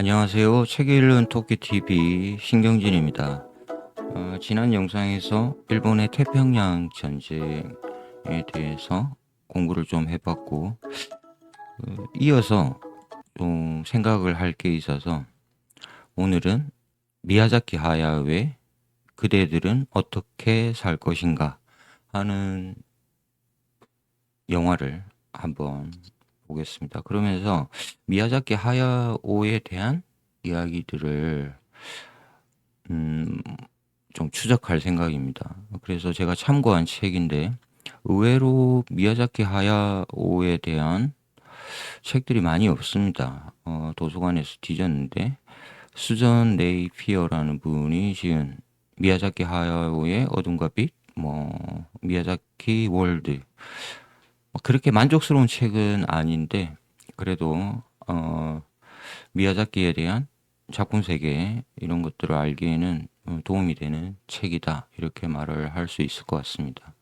안녕하세요. 책 읽는 토끼TV 신경진입니다. 지난 영상에서 일본의 태평양 전쟁에 대해서 공부를 좀 해봤고, 이어서 좀 생각을 할 게 있어서 오늘은 미야자키 하야오의 그대들은 어떻게 살 것인가 하는 영화를 한번 보겠습니다. 그러면서 미야자키 하야오에 대한 이야기들을 음, 좀 추적할 생각입니다. 그래서 제가 참고한 책인데 의외로 미야자키 하야오에 대한 책들이 많이 없습니다. 도서관에서 뒤졌는데 수전 네이피어라는 분이 지은 미야자키 하야오의 어둠과 빛, 미야자키 월드, 그렇게 만족스러운 책은 아닌데 그래도 미야자키에 대한 작품 세계 이런 것들을 알기에는 도움이 되는 책이다 이렇게 말을 할 수 있을 것 같습니다.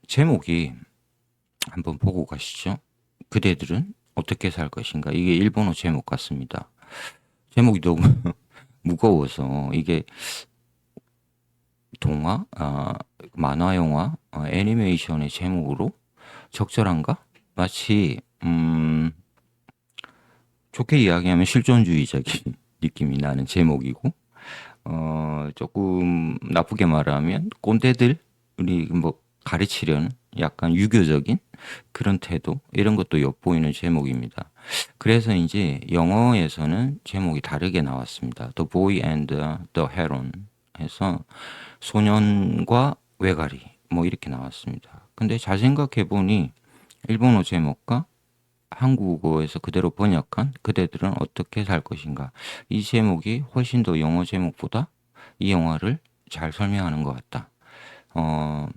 제목이 한번 보고 가시죠. 그대들은 어떻게 살 것인가. 이게 일본어 제목 같습니다. 제목이 너무 무거워서 이게 동화, 만화 영화, 애니메이션의 제목으로 적절한가? 마치 좋게 이야기하면 실존주의적인 느낌이 나는 제목이고, 조금 나쁘게 말하면 꼰대들, 우리 뭐 가르치려는 약간 유교적인 그런 태도, 이런 것도 엿보이는 제목입니다. 그래서 이제 영어에서는 제목이 다르게 나왔습니다. The Boy and the Heron 해서 소년과 외가리, 뭐 이렇게 나왔습니다. 근데 잘 생각해 보니 일본어 제목과 한국어에서 그대로 번역한 그대들은 어떻게 살 것인가. 이 제목이 훨씬 더 영어 제목보다 이 영화를 잘 설명하는 것 같다. 어,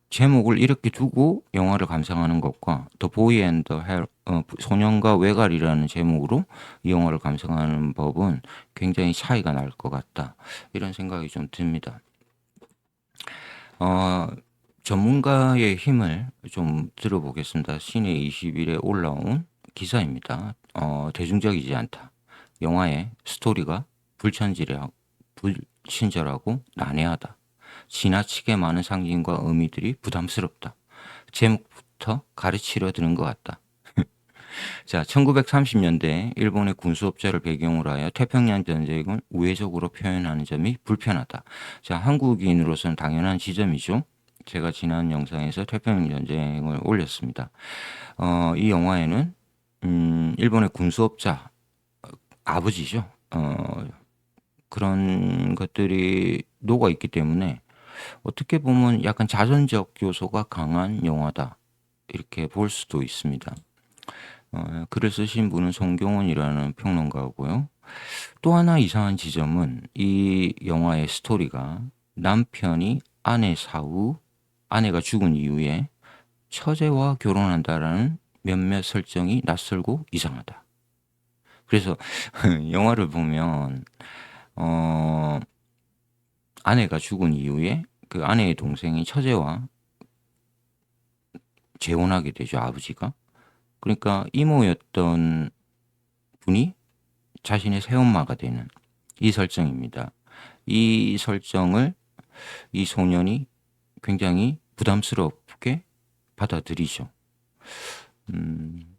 제목을 이렇게 두고 영화를 감상하는 것과 The Boy and the Hero, 소년과 외갈이라는 제목으로 이 영화를 감상하는 법은 굉장히 차이가 날 것 같다. 이런 생각이 좀 듭니다. 어, 전문가의 힘을 좀 들어보겠습니다. 시내 21에 올라온 기사입니다. 대중적이지 않다. 영화의 스토리가 불친절하고 난해하다. 지나치게 많은 상징과 의미들이 부담스럽다. 제목부터 가르치려 드는 것 같다. 자, 1930년대 일본의 군수업자를 배경으로 하여 태평양 전쟁을 우회적으로 표현하는 점이 불편하다. 자, 한국인으로서는 당연한 지점이죠. 제가 지난 영상에서 태평양 전쟁을 올렸습니다. 이 영화에는 일본의 군수업자 아버지죠. 그런 것들이 녹아 있기 때문에 어떻게 보면 약간 자전적 요소가 강한 영화다. 이렇게 볼 수도 있습니다. 글을 쓰신 분은 송경원이라는 평론가고요. 또 하나 이상한 지점은 이 영화의 스토리가 남편이 아내 사후 아내가 죽은 이후에 처제와 결혼한다라는 몇몇 설정이 낯설고 이상하다. 그래서 영화를 보면 어, 아내가 죽은 이후에 그 아내의 동생이 처제와 재혼하게 되죠, 아버지가. 그러니까 이모였던 분이 자신의 새엄마가 되는 이 설정입니다. 이 설정을 이 소년이 굉장히 부담스럽게 받아들이죠. 음,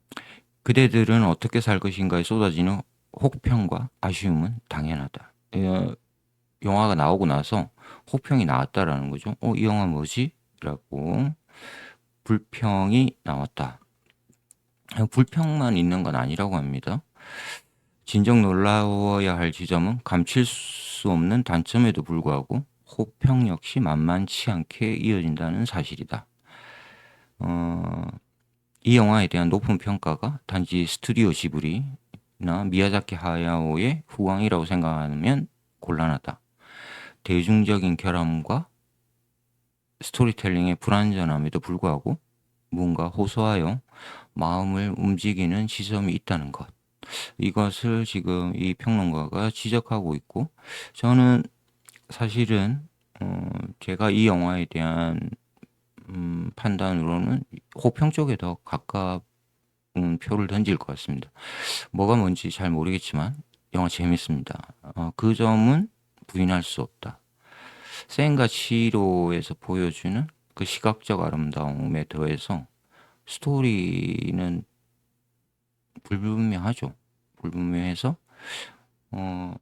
그대들은 어떻게 살 것인가에 쏟아지는 혹평과 아쉬움은 당연하다. 영화가 나오고 나서 혹평이 나왔다라는 거죠. 이 영화 뭐지? 라고 불평이 나왔다. 불평만 있는 건 아니라고 합니다. 진정 놀라워야 할 지점은 감출 수 없는 단점에도 불구하고 호평 역시 만만치 않게 이어진다는 사실이다. 어, 이 영화에 대한 높은 평가가 단지 스튜디오 지브리나 미야자키 하야오의 후광이라고 생각하면 곤란하다. 대중적인 결함과 스토리텔링의 불완전함에도 불구하고 뭔가 호소하여 마음을 움직이는 지점이 있다는 것. 이것을 지금 이 평론가가 지적하고 있고, 저는 사실은 제가 이 영화에 대한 판단으로는 호평 쪽에 더 가까운 표를 던질 것 같습니다. 뭐가 뭔지 잘 모르겠지만 영화 재밌습니다. 그 점은 부인할 수 없다. 센과 치히로에서 보여주는 그 시각적 아름다움에 더해서 스토리는 불분명하죠. 불분명해서 어,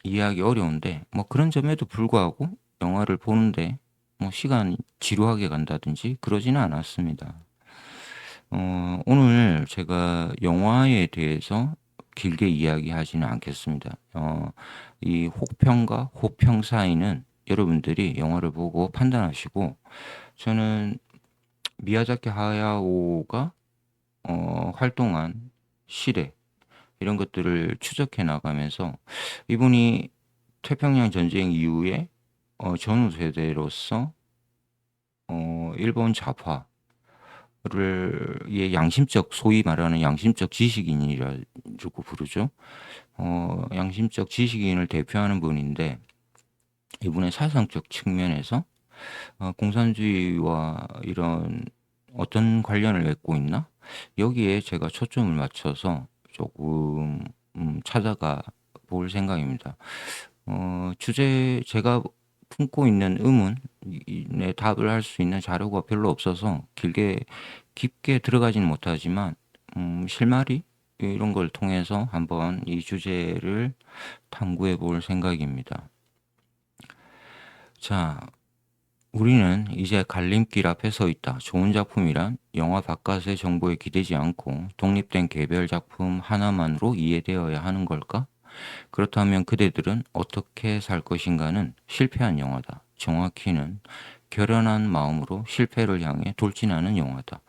이해하기 어려운데 뭐 그런 점에도 불구하고 영화를 보는데 뭐 시간 지루하게 간다든지 그러지는 않았습니다. 오늘 제가 영화에 대해서 길게 이야기하지는 않겠습니다. 이 혹평과 호평 사이는 여러분들이 영화를 보고 판단하시고, 저는 미야자키 하야오가 활동한 시대 이런 것들을 추적해 나가면서 이분이 태평양 전쟁 이후에 전후 세대로서 일본 좌파를 의 양심적, 소위 말하는 양심적 지식인이라고 부르죠. 양심적 지식인을 대표하는 분인데, 이분의 사상적 측면에서 공산주의와 이런 어떤 관련을 맺고 있나? 여기에 제가 초점을 맞춰서 조금 찾아가 볼 생각입니다. 제가 품고 있는 의문에 답을 할 수 있는 자료가 별로 없어서 깊게 들어가지는 못하지만, 실마리 이런 걸 통해서 한번 이 주제를 탐구해 볼 생각입니다. 자, 우리는 이제 갈림길 앞에 서 있다. 좋은 작품이란 영화 바깥의 정보에 기대지 않고 독립된 개별 작품 하나만으로 이해되어야 하는 걸까? 그렇다면 그대들은 어떻게 살 것인가는 실패한 영화다. 정확히는 결연한 마음으로 실패를 향해 돌진하는 영화다.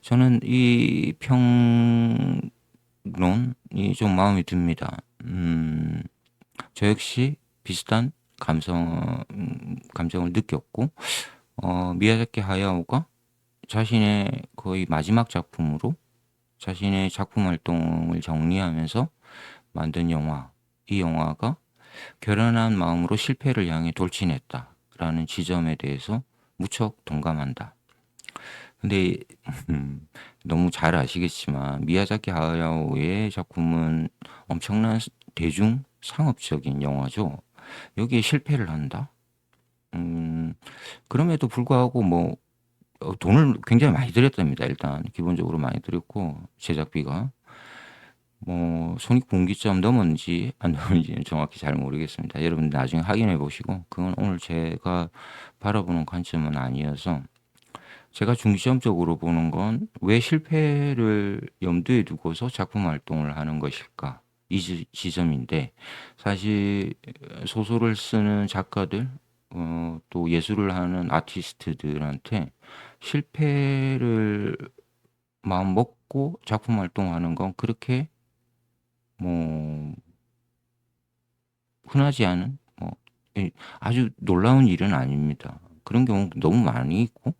저는 이 평론이 좀 마음에 듭니다. 저 역시 비슷한 감정을 느꼈고, 미야자키 하야오가 자신의 거의 마지막 작품으로 자신의 작품 활동을 정리하면서 만든 영화, 이 영화가 결연한 마음으로 실패를 향해 돌진했다라는 지점에 대해서 무척 동감한다. 근데 너무 잘 아시겠지만 미야자키 하야오의 작품은 엄청난 대중 상업적인 영화죠. 여기에 실패를 한다? 그럼에도 불구하고 뭐 돈을 굉장히 많이 들였답니다. 일단 기본적으로 많이 들였고, 제작비가 뭐 손익분기점 넘었는지 안 넘었는지는 정확히 잘 모르겠습니다. 여러분 나중에 확인해 보시고, 그건 오늘 제가 바라보는 관점은 아니어서, 제가 중점적으로 보는 건 왜 실패를 염두에 두고서 작품 활동을 하는 것일까? 이 지점인데, 사실 소설을 쓰는 작가들, 또 예술을 하는 아티스트들한테 실패를 마음 먹고 작품 활동하는 건 그렇게 뭐 흔하지 않은, 아주 놀라운 일은 아닙니다. 그런 경우 너무 많이 있고,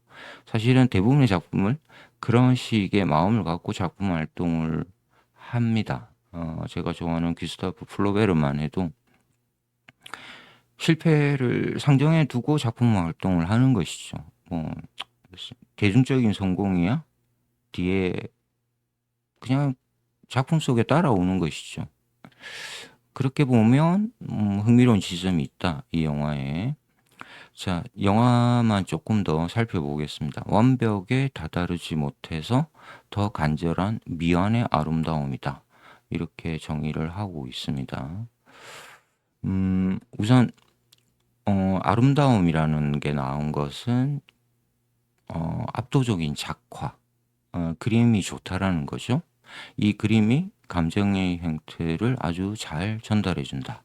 사실은 대부분의 작품을 그런 식의 마음을 갖고 작품 활동을 합니다. 제가 좋아하는 귀스타프 플로베르만 해도 실패를 상정해 두고 작품 활동을 하는 것이죠. 뭐 대중적인 성공이야 뒤에 그냥 작품 속에 따라오는 것이죠. 그렇게 보면 흥미로운 지점이 있다, 이 영화에. 자, 영화만 조금 더 살펴보겠습니다. 완벽에 다다르지 못해서 더 간절한 미완의 아름다움이다. 이렇게 정의를 하고 있습니다. 우선 아름다움이라는 게 나온 것은 압도적인 작화, 그림이 좋다라는 거죠. 이 그림이 감정의 형태를 아주 잘 전달해 준다.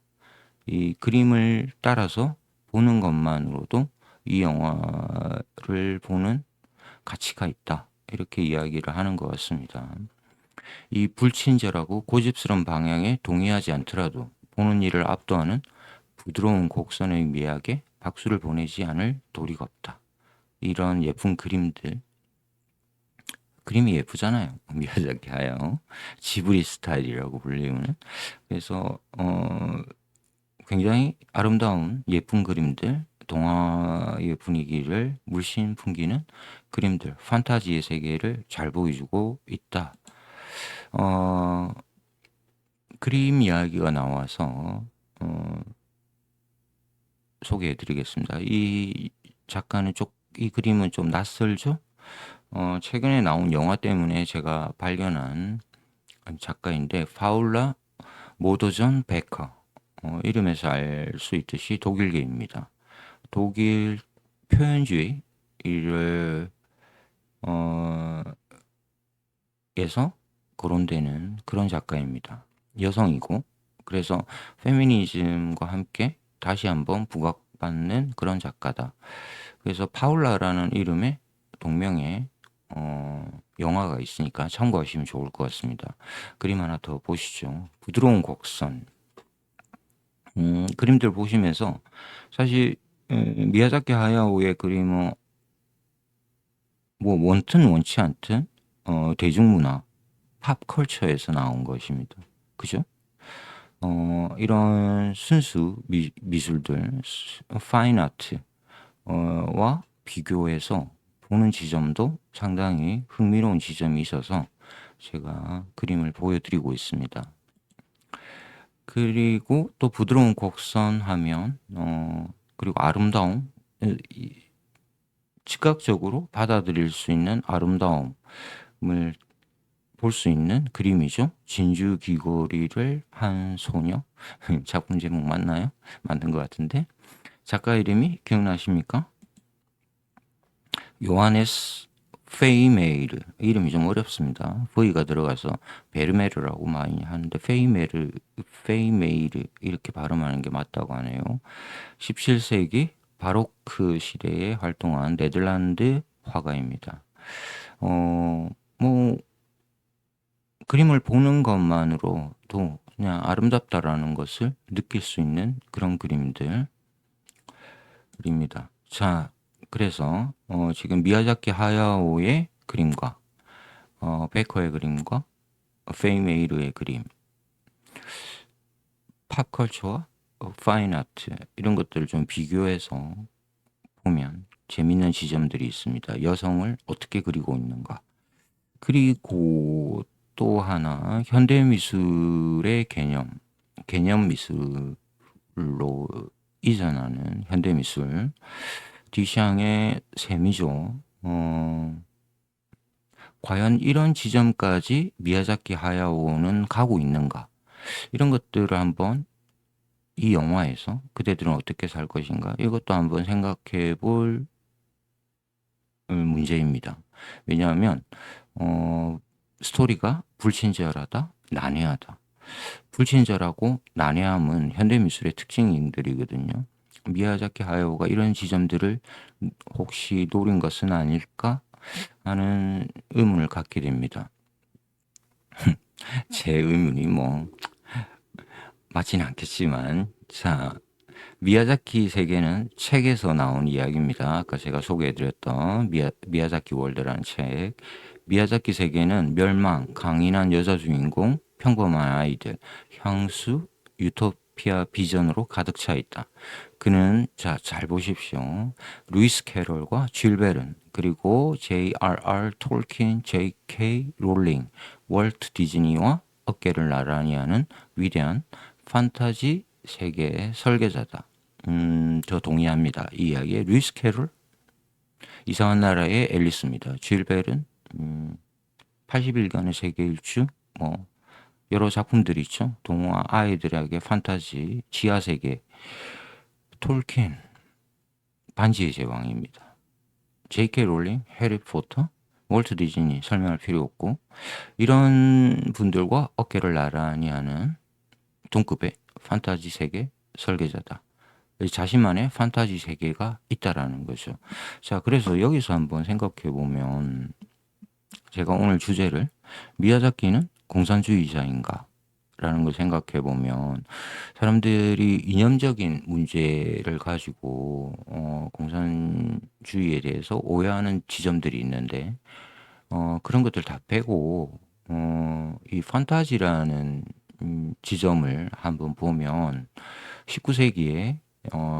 이 그림을 따라서 보는 것만으로도 이 영화를 보는 가치가 있다. 이렇게 이야기를 하는 것 같습니다. 이 불친절하고 고집스러운 방향에 동의하지 않더라도 보는 이를 압도하는 부드러운 곡선의 미학에 박수를 보내지 않을 도리가 없다. 이런 예쁜 그림들, 그림이 예쁘잖아요. 미야자키 하야오 지브리 스타일이라고 불리는. 그래서 굉장히 아름다운 예쁜 그림들, 동화의 분위기를 물씬 풍기는 그림들, 판타지의 세계를 잘 보여주고 있다. 어, 그림 이야기가 나와서 소개해 드리겠습니다. 이 작가는 이 그림은 좀 낯설죠? 최근에 나온 영화 때문에 제가 발견한 작가인데, 파울라 모도전 베커. 이름에서 알 수 있듯이 독일계입니다. 독일 표현주의를 어, 에서 거론되는 그런 작가입니다. 여성이고, 그래서 페미니즘과 함께 다시 한번 부각받는 그런 작가다. 그래서 파울라라는 이름의 동명의 영화가 있으니까 참고하시면 좋을 것 같습니다. 그림 하나 더 보시죠. 부드러운 곡선. 그림들 보시면서 사실 미야자키 하야오의 그림은 뭐 원튼 원치 않든 대중문화, 팝컬처에서 나온 것입니다. 그죠? 이런 순수 미술들, 파인 아트와 비교해서 보는 지점도 상당히 흥미로운 지점이 있어서 제가 그림을 보여드리고 있습니다. 그리고 또 부드러운 곡선 하면, 그리고 아름다움, 즉각적으로 받아들일 수 있는 아름다움을 볼 수 있는 그림이죠. 진주 귀걸이를 한 소녀. 작품 제목 맞나요? 만든 것 같은데. 작가 이름이 기억나십니까? 요하네스 페이메이르. 이름이 좀 어렵습니다. V가 들어가서 베르메르라고 많이 하는데 페이메이르 이렇게 발음하는 게 맞다고 하네요. 17세기 바로크 시대에 활동한 네덜란드 화가입니다. 뭐 그림을 보는 것만으로도 그냥 아름답다라는 것을 느낄 수 있는 그런 그림들입니다. 자, 그래서 지금 미야자키 하야오의 그림과 베커의 그림과 페이메이르의 그림, 팝컬처와 파인 아트 이런 것들을 좀 비교해서 보면 재밌는 지점들이 있습니다. 여성을 어떻게 그리고 있는가. 그리고 또 하나 현대 미술의 개념 미술로 이전하는 현대 미술 디샹의 셈이죠. 과연 이런 지점까지 미야자키 하야오는 가고 있는가? 이런 것들을 한번 이 영화에서 그대들은 어떻게 살 것인가? 이것도 한번 생각해 볼 문제입니다. 왜냐하면 스토리가 불친절하다, 난해하다. 불친절하고 난해함은 현대미술의 특징들이거든요. 미야자키 하야오가 이런 지점들을 혹시 노린 것은 아닐까 하는 의문을 갖게 됩니다. 제 의문이 뭐 맞지는 않겠지만, 자, 미야자키 세계는 책에서 나온 이야기입니다. 아까 제가 소개해드렸던 미야자키 월드라는 책. 미야자키 세계는 멸망, 강인한 여자 주인공, 평범한 아이들, 향수, 유토피아 비전으로 가득 차 있다. 그는 잘 보십시오. 루이스 캐럴과 줄 베른, 그리고 J.R.R. 톨킨, J.K. 롤링, 월트 디즈니와 어깨를 나란히 하는 위대한 판타지 세계의 설계자다. 저 동의합니다. 이 이야기에 루이스 캐롤, 이상한 나라의 앨리스입니다. 줄 베른, 80일간의 세계 일주, 뭐 여러 작품들이 있죠. 동화 아이들에게 판타지 지하 세계. 톨킨, 반지의 제왕입니다. J.K. 롤링, 해리포터, 월트 디즈니 설명할 필요 없고, 이런 분들과 어깨를 나란히 하는 동급의 판타지 세계 설계자다. 자신만의 판타지 세계가 있다라는 거죠. 자, 그래서 여기서 한번 생각해 보면 제가 오늘 주제를 미야자키는 공산주의자인가? 라는 걸 생각해 보면 사람들이 이념적인 문제를 가지고 공산주의에 대해서 오해하는 지점들이 있는데 그런 것들 다 빼고 이 판타지라는 지점을 한번 보면 19세기에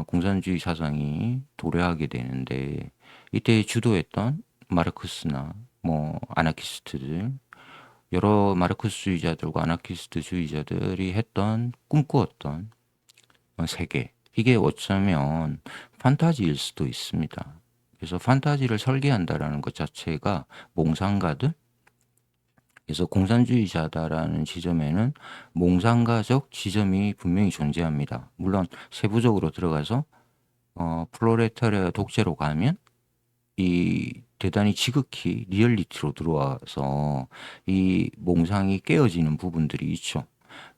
공산주의 사상이 도래하게 되는데 이때 주도했던 마르크스나 뭐 아나키스트들 여러 마르크스주의자들과 아나키스트주의자들이 꿈꾸었던 세계. 이게 어쩌면 판타지일 수도 있습니다. 그래서 판타지를 설계한다라는 것 자체가 몽상가들, 그래서 공산주의자다라는 지점에는 몽상가적 지점이 분명히 존재합니다. 물론 세부적으로 들어가서 플로레타리아 독재로 가면 이 대단히 지극히 리얼리티로 들어와서 이 몽상이 깨어지는 부분들이 있죠.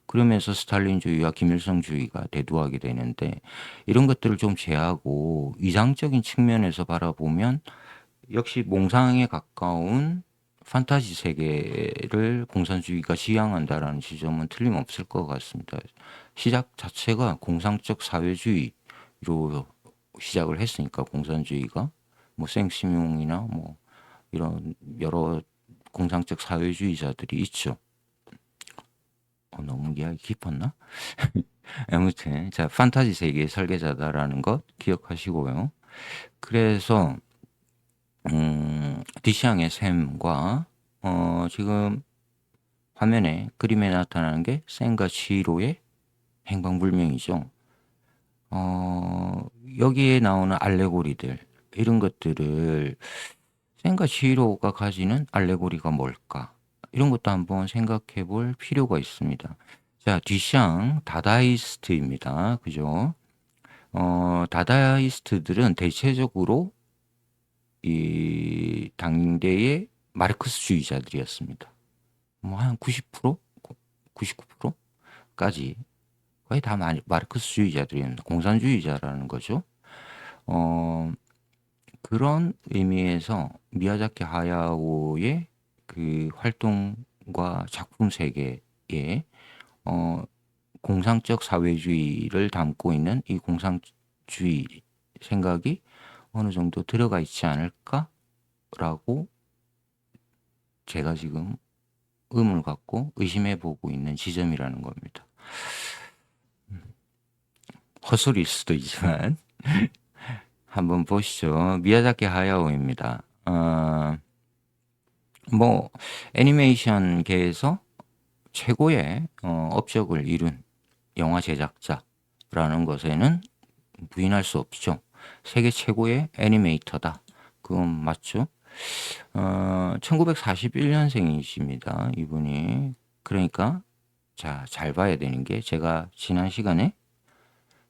그러면서 스탈린주의와 김일성주의가 대두하게 되는데, 이런 것들을 좀 제하고 이상적인 측면에서 바라보면 역시 몽상에 가까운 판타지 세계를 공산주의가 지향한다라는 지점은 틀림없을 것 같습니다. 시작 자체가 공상적 사회주의로 시작을 했으니까, 공산주의가 뭐 생시뮟이나 뭐 이런 여러 공상적 사회주의자들이 있죠. 너무 이야기 깊었나? 아무튼 자, 판타지 세계의 설계자다라는 것 기억하시고요. 그래서 디샹의 샘과 지금 화면에 그림에 나타나는 게 센과 지히로의 행방불명이죠. 여기에 나오는 알레고리들, 이런 것들을 센과 지히로가 가지는 알레고리가 뭘까? 이런 것도 한번 생각해 볼 필요가 있습니다. 자, 디샹 다다이스트입니다. 그죠? 다다이스트들은 대체적으로 이 당대의 마르크스주의자들이었습니다. 뭐 한 90%, 99%까지 거의 다 마르크스주의자들이었습니다. 공산주의자라는 거죠. 그런 의미에서 미야자키 하야오의 그 활동과 작품 세계에 공상적 사회주의를 담고 있는 이 공상주의 생각이 어느 정도 들어가 있지 않을까라고 제가 지금 의문을 갖고 의심해 보고 있는 지점이라는 겁니다. 헛소리일 수도 있지만 한번 보시죠. 미야자키 하야오입니다. 뭐 애니메이션계에서 최고의 업적을 이룬 영화 제작자라는 것에는 부인할 수 없죠. 세계 최고의 애니메이터다. 그건 맞죠? 1941년생이십니다. 이분이. 그러니까 자, 잘 봐야 되는 게, 제가 지난 시간에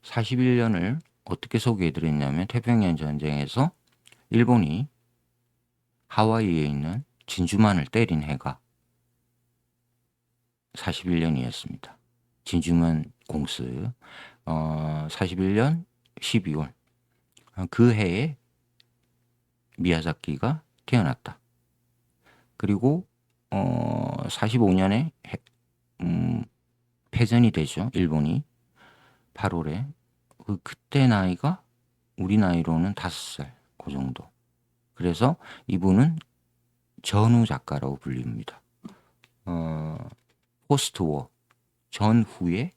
41년을 어떻게 소개해 드렸냐면, 태평양 전쟁에서 일본이 하와이에 있는 진주만을 때린 해가 41년이었습니다. 진주만 공습. 41년 12월. 그 해에 미야자키가 태어났다. 그리고 45년에 패전이 되죠. 일본이 8월에. 그때 나이가 우리 나이로는 5살 그 정도. 그래서 이분은 전후 작가라고 불립니다. 포스트워 전후에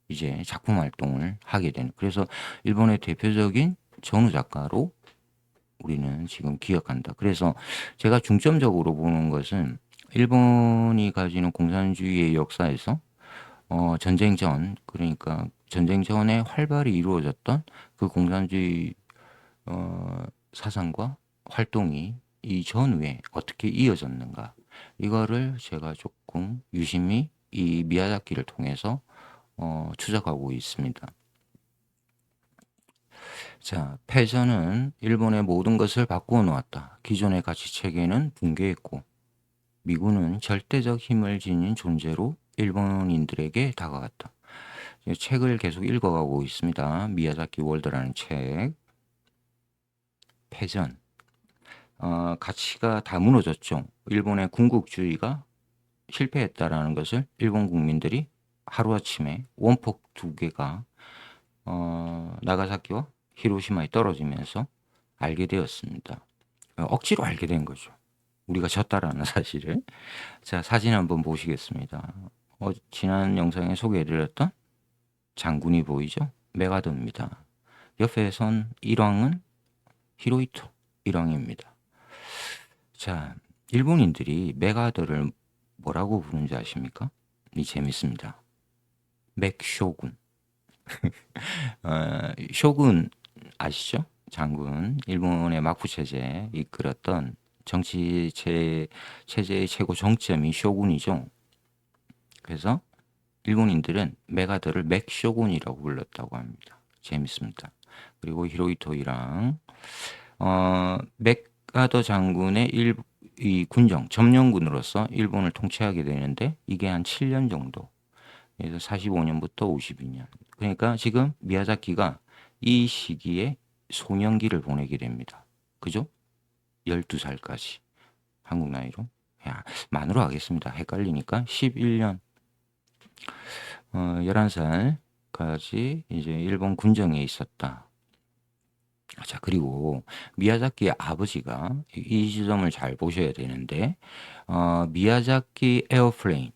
이제 작품 활동을 하게 되는, 그래서 일본의 대표적인 전후 작가로 우리는 지금 기억한다. 그래서 제가 중점적으로 보는 것은 일본이 가지는 공산주의의 역사에서 전쟁 전, 그러니까 전쟁 전에 활발히 이루어졌던 그 공산주의 사상과 활동이 이 전후에 어떻게 이어졌는가, 이거를 제가 조금 유심히 이 미야자키를 통해서 추적하고 있습니다. 자, 패전은 일본의 모든 것을 바꾸어 놓았다. 기존의 가치 체계는 붕괴했고 미군은 절대적 힘을 지닌 존재로 일본인들에게 다가갔다. 책을 계속 읽어가고 있습니다. 미야자키 월드라는 책. 패전. 가치가 다 무너졌죠. 일본의 군국주의가 실패했다라는 것을 일본 국민들이 하루아침에 원폭 2개가 나가사키와 히로시마에 떨어지면서 알게 되었습니다. 억지로 알게 된 거죠. 우리가 졌다라는 사실을. 자, 사진 한번 보시겠습니다. 지난 영상에 소개해드렸던 장군이 보이죠? 메가더입니다. 옆에 선 일왕은 히로히토 일왕입니다. 자, 일본인들이 메가더를 뭐라고 부르는지 아십니까? 이 재밌습니다. 맥쇼군. 쇼군 아시죠? 장군. 일본의 마쿠 체제 이끌었던 체제의 최고 정점이 쇼군이죠. 그래서 일본인들은 메가더를 맥쇼군이라고 불렀다고 합니다. 재밌습니다. 그리고 히로히토이랑 메가더 장군의 이 군정 점령군으로서 일본을 통치하게 되는데 이게 한 7년 정도. 그래서 45년부터 52년. 그러니까 지금 미야자키가 이 시기에 소년기를 보내게 됩니다. 그죠? 12살까지. 한국 나이로. 야, 만으로 하겠습니다. 헷갈리니까 11년 11살까지 이제 일본 군정에 있었다. 자, 그리고 미야자키의 아버지가 이 지점을 잘 보셔야 되는데, 미야자키 에어플레인,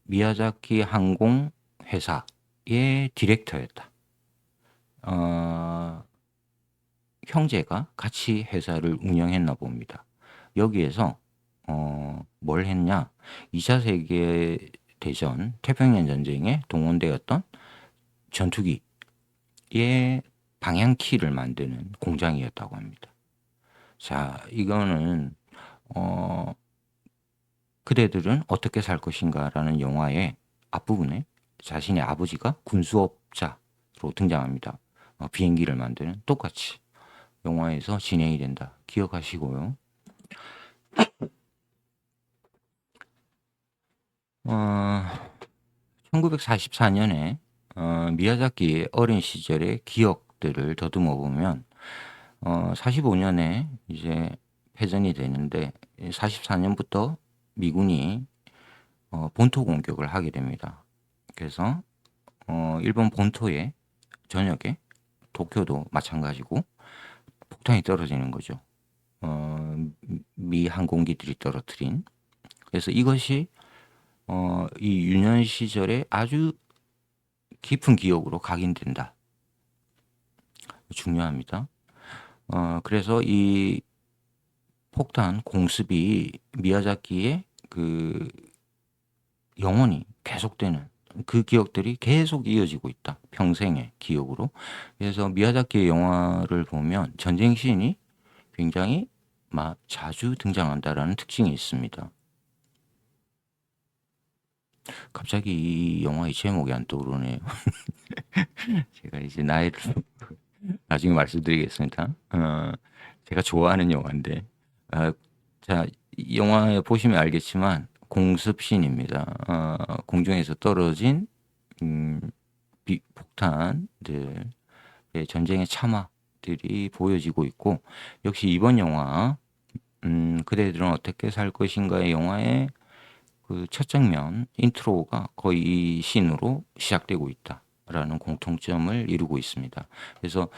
미야자키 항공 회사의 디렉터였다. 형제가 같이 회사를 운영했나 봅니다. 여기에서 뭘 했냐? 2차 세계 대전 태평양 전쟁에 동원되었던 전투기의 방향키를 만드는 공장이었다고 합니다. 자, 이거는 그대들은 어떻게 살 것인가라는 영화의 앞부분에 자신의 아버지가 군수업자로 등장합니다. 비행기를 만드는 똑같이 영화에서 진행이 된다. 기억하시고요. 1944년에 미야자키의 어린 시절의 기억들을 더듬어 보면 45년에 이제 패전이 되는데 44년부터 미군이 본토 공격을 하게 됩니다. 그래서 일본 본토의 전역에 도쿄도 마찬가지고 폭탄이 떨어지는 거죠. 미 항공기들이 떨어뜨린. 그래서 이것이 이 유년 시절에 아주 깊은 기억으로 각인된다. 중요합니다. 그래서 이 폭탄 공습이 미야자키의 그 영원히 계속되는 그 기억들이 계속 이어지고 있다. 평생의 기억으로. 그래서 미야자키의 영화를 보면 전쟁 씬이 굉장히 자주 등장한다라는 특징이 있습니다. 갑자기 이 영화의 제목이 안 떠오르네요. 제가 이제 나이를 나중에 말씀드리겠습니다. 제가 좋아하는 영화인데, 자, 이 영화에 보시면 알겠지만 공습신입니다. 공중에서 떨어진 폭탄들, 전쟁의 참화들이 보여지고 있고, 역시 이번 영화 그대들은 어떻게 살 것인가의 영화의 그 첫 장면 인트로가 거의 이 씬으로 시작되고 있다라는 공통점을 이루고 있습니다. 그래서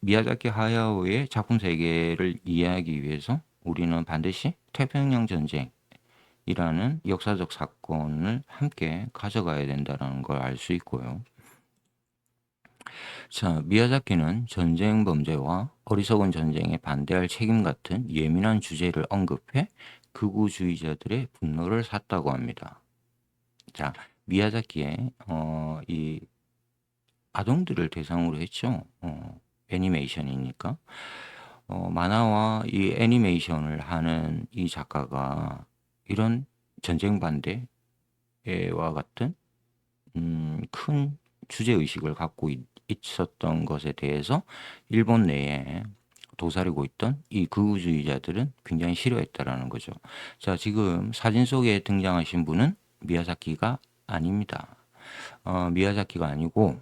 미야자키 하야오의 작품 세계를 이해하기 위해서 우리는 반드시 태평양 전쟁이라는 역사적 사건을 함께 가져가야 된다는 걸 알 수 있고요. 자, 미야자키는 전쟁 범죄와 어리석은 전쟁에 반대할 책임 같은 예민한 주제를 언급해 극우주의자들의 분노를 샀다고 합니다. 자, 미야자키의 이 아동들을 대상으로 했죠. 애니메이션이니까. 만화와 이 애니메이션을 하는 이 작가가 이런 전쟁 반대와 같은 큰 주제 의식을 갖고 있었던 것에 대해서 일본 내에 도사리고 있던 이 극우주의자들은 굉장히 싫어했다라는 거죠. 자, 지금 사진 속에 등장하신 분은 미야자키가 아닙니다. 미야자키가 아니고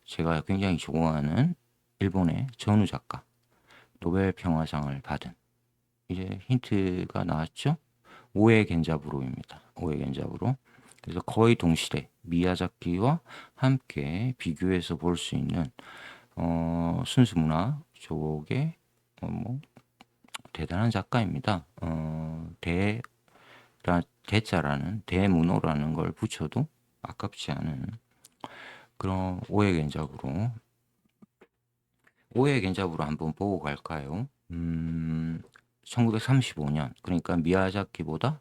제가 굉장히 좋아하는 일본의 전우 작가, 노벨 평화상을 받은 이제 힌트가 나왔죠? 오에 겐자부로입니다. 오에 겐자부로. 그래서 거의 동시대 미야자키와 함께 비교해서 볼 수 있는 순수 문화 쪽의 대단한 작가입니다. 대자라는 대문호라는 걸 붙여도 아깝지 않은 그런 오해 겐작으로 한번 보고 갈까요? 1935년 그러니까 미야자키보다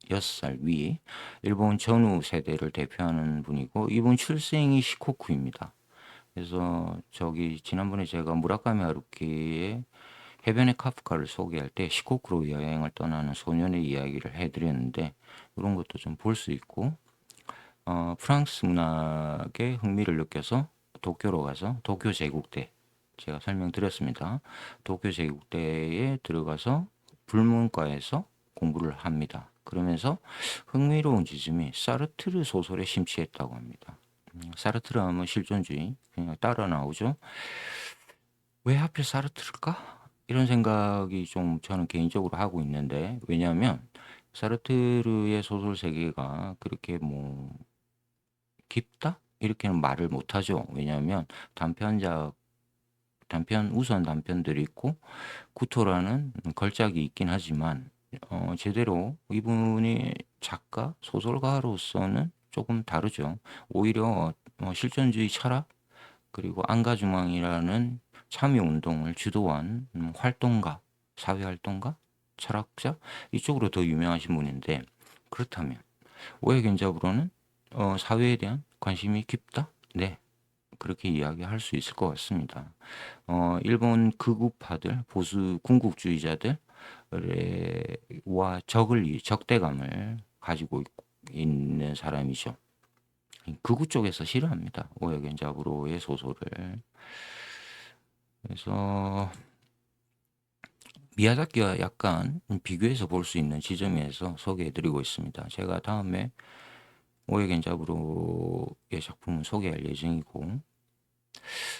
6살 위, 일본 전후 세대를 대표하는 분이고, 이분 출생이 시코쿠입니다. 그래서 저기 지난번에 제가 무라카미 하루키의 해변의 카프카를 소개할 때 시코쿠로 여행을 떠나는 소년의 이야기를 해드렸는데, 이런 것도 좀 볼 수 있고, 프랑스 문학에 흥미를 느껴서 도쿄로 가서 도쿄 제국대, 제가 설명드렸습니다. 도쿄 제국대에 들어가서 불문과에서 공부를 합니다. 그러면서 흥미로운 지점이 사르트르 소설에 심취했다고 합니다. 사르트르 하면 실존주의 그냥 따라 나오죠. 왜 하필 사르트르일까? 이런 생각이 좀 저는 개인적으로 하고 있는데, 왜냐하면 사르트르의 소설 세계가 그렇게 뭐 깊다? 이렇게는 말을 못하죠. 왜냐하면 단편작, 우선 단편들이 있고 구토라는 걸작이 있긴 하지만, 제대로 이분이 작가, 소설가로서는 조금 다르죠. 오히려 실존주의 철학, 그리고 안가주망이라는 참여운동을 주도한 활동가, 사회활동가, 철학자, 이쪽으로 더 유명하신 분인데, 그렇다면 오해 견잡으로는 사회에 대한 관심이 깊다? 네, 그렇게 이야기할 수 있을 것 같습니다. 일본 극우파들, 보수 군국주의자들과 적대감을 가지고 있는 사람이죠. 극우 쪽에서 싫어합니다. 오해 견잡으로의 소설을. 그래서 미야자키와 약간 비교해서 볼 수 있는 지점에서 소개해드리고 있습니다. 제가 다음에 오해 견잡으로의 작품을 소개할 예정이고,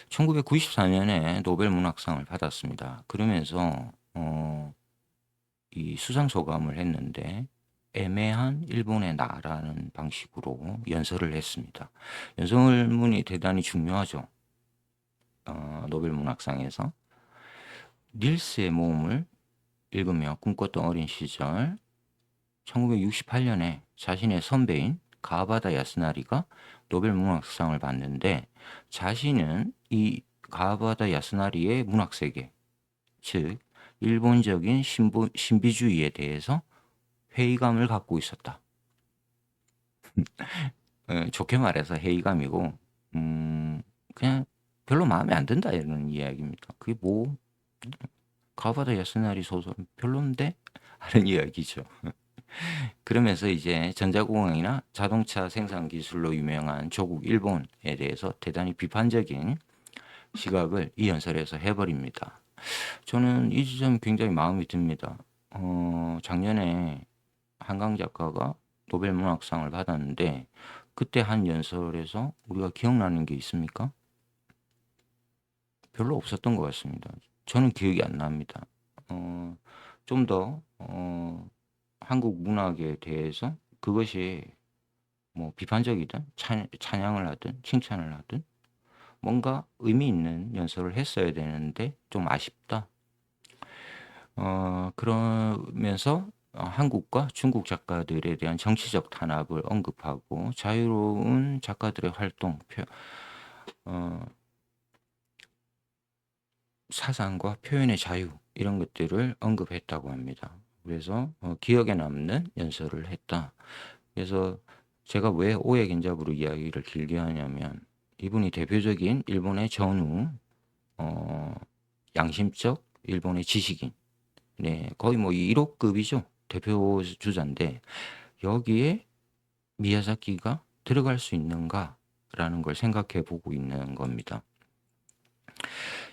1994년에 노벨 문학상을 받았습니다. 그러면서 이 수상 소감을 했는데, 애매한 일본의 나라는 방식으로 연설을 했습니다. 연설문이 대단히 중요하죠. 노벨 문학상에서 닐스의 모험을 읽으며 꿈꿨던 어린 시절, 1968년에 자신의 선배인 가바다 야스나리가 노벨 문학상을 받는데, 자신은 이 가바다 야스나리의 문학세계, 즉 일본적인 신비주의에 대해서 회의감을 갖고 있었다. 좋게 말해서 회의감이고, 그냥 별로 마음에 안 든다 이런 이야기입니다. 그게 뭐 가바다 야스나리 소설 별론데 하는 이야기죠. 그러면서 이제 전자공학이나 자동차 생산 기술로 유명한 조국 일본에 대해서 대단히 비판적인 시각을 이 연설에서 해버립니다. 저는 이 지점이 굉장히 마음에 듭니다. 작년에 한강 작가가 노벨 문학상을 받았는데, 그때 한 연설에서 우리가 기억나는 게 있습니까? 별로 없었던 것 같습니다. 저는 기억이 안 납니다. 좀 더 한국 문학에 대해서 그것이 뭐 비판적이든 찬양을 하든 칭찬을 하든 뭔가 의미 있는 연설을 했어야 되는데 좀 아쉽다. 그러면서 한국과 중국 작가들에 대한 정치적 탄압을 언급하고 자유로운 작가들의 활동, 사상과 표현의 자유 이런 것들을 언급했다고 합니다. 그래서 기억에 남는 연설을 했다. 그래서 제가 왜 오해 견잡으로 이야기를 길게 하냐면, 이분이 대표적인 일본의 전후 양심적 일본의 지식인, 네, 거의 뭐 1호급이죠. 대표 주자인데 여기에 미야자키가 들어갈 수 있는가라는 걸 생각해 보고 있는 겁니다.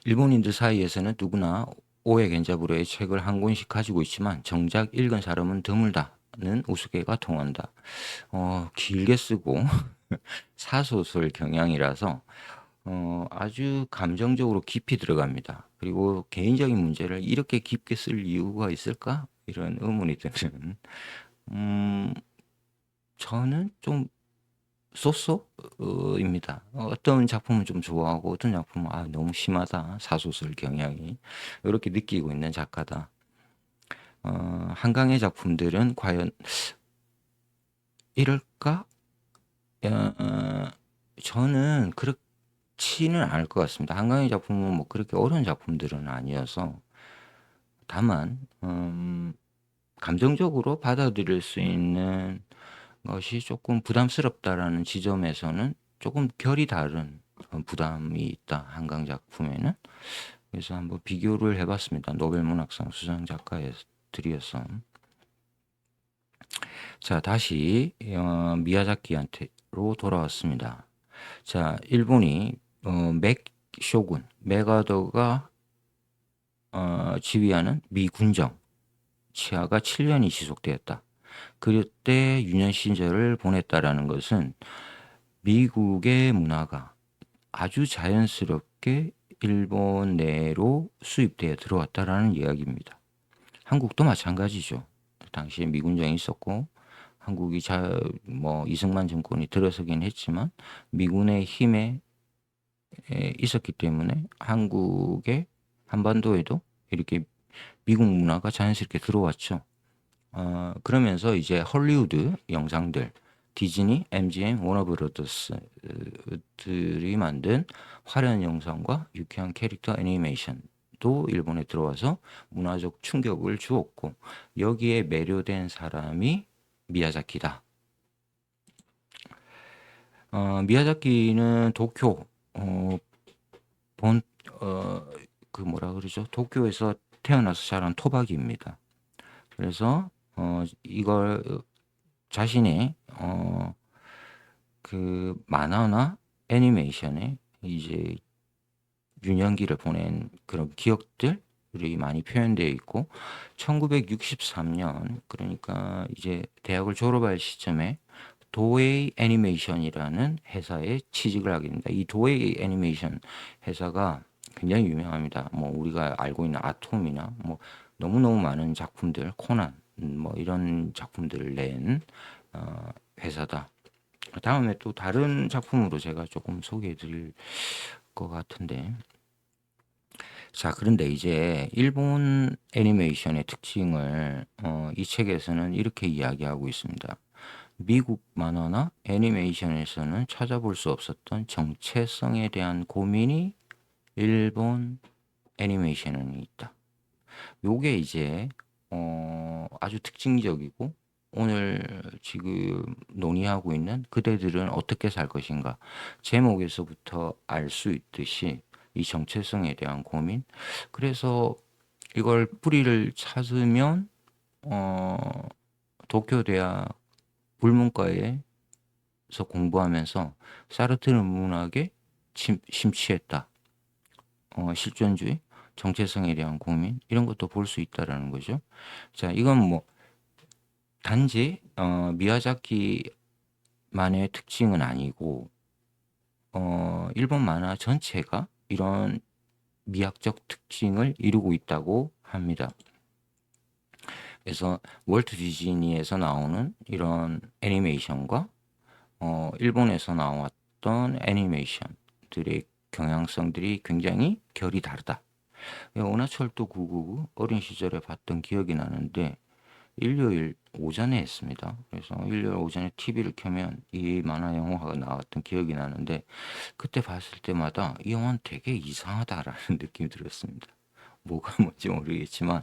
일본인들 사이에서는 누구나 오해 견잡으로의 책을 한 권씩 가지고 있지만 정작 읽은 사람은 드물다는 우스개가 통한다. 길게 쓰고 사소설 경향이라서 아주 감정적으로 깊이 들어갑니다. 그리고 개인적인 문제를 이렇게 깊게 쓸 이유가 있을까? 이런 의문이 드는. 저는 좀 쏘쏘입니다. 어떤 작품은 좀 좋아하고 어떤 작품은 너무 심하다. 사소설 경향이. 이렇게 느끼고 있는 작가다. 한강의 작품들은 과연 이럴까? 저는 그렇지는 않을 것 같습니다. 한강의 작품은 뭐 그렇게 어려운 작품들은 아니어서, 다만 감정적으로 받아들일 수 있는 것이 조금 부담스럽다라는 지점에서는 조금 결이 다른 부담이 있다. 한강 작품에는. 그래서 한번 비교를 해봤습니다. 노벨 문학상 수상 작가들이어서. 자, 다시 미야자키한테로 돌아왔습니다. 자, 일본이 맥 쇼군, 맥아더가 지휘하는 미군정 치하가 7년이 지속되었다. 그때 유년 시절을 보냈다라는 것은 미국의 문화가 아주 자연스럽게 일본 내로 수입되어 들어왔다라는 이야기입니다. 한국도 마찬가지죠. 당시에 미군정이 있었고 한국이 이승만 정권이 들어서긴 했지만 미군의 힘에 있었기 때문에 한국의 한반도에도 이렇게 미국 문화가 자연스럽게 들어왔죠. 그러면서 이제 헐리우드 영상들, 디즈니, MGM, 워너브로더스들이 만든 화려한 영상과 유쾌한 캐릭터 애니메이션도 일본에 들어와서 문화적 충격을 주었고 여기에 매료된 사람이 미야자키다. 미야자키는 도쿄 본 그 뭐라 그러죠? 도쿄에서 태어나서 자란 토박이입니다. 그래서 이걸 자신의 그 만화나 애니메이션에 이제 유년기를 보낸 그런 기억들이 많이 표현되어 있고 1963년 그러니까 이제 대학을 졸업할 시점에 도에이 애니메이션이라는 회사에 취직을 하게 됩니다. 이 도에이 애니메이션 회사가 굉장히 유명합니다. 뭐 우리가 알고 있는 아톰이나 뭐 너무너무 많은 작품들, 코난 뭐 이런 작품들을 낸 회사다. 다음에 또 다른 작품으로 제가 조금 소개해 드릴 것 같은데. 자, 그런데 이제 일본 애니메이션의 특징을 이 책에서는 이렇게 이야기하고 있습니다. 미국 만화나 애니메이션에서는 찾아볼 수 없었던 정체성에 대한 고민이 일본 애니메이션에 있다. 요게 이제 아주 특징적이고 오늘 지금 논의하고 있는 그대들은 어떻게 살 것인가 제목에서부터 알 수 있듯이 이 정체성에 대한 고민. 그래서 이걸 뿌리를 찾으면 도쿄대학 불문과에서 공부하면서 사르트르 문학에 심취했다. 실존주의, 정체성에 대한 고민 이런 것도 볼 수 있다라는 거죠. 자, 이건 뭐 단지 미야자키만의 특징은 아니고 일본 만화 전체가 이런 미학적 특징을 이루고 있다고 합니다. 그래서 월트 디즈니에서 나오는 이런 애니메이션과 일본에서 나왔던 애니메이션들의 경향성들이 굉장히 결이 다르다. 은하철도 999 어린 시절에 봤던 기억이 나는데 일요일 오전에 했습니다. 그래서 일요일 오전에 TV를 켜면 이 만화 영화가 나왔던 기억이 나는데 그때 봤을 때마다 이 영화는 되게 이상하다라는 느낌이 들었습니다. 뭐가 뭔지 모르겠지만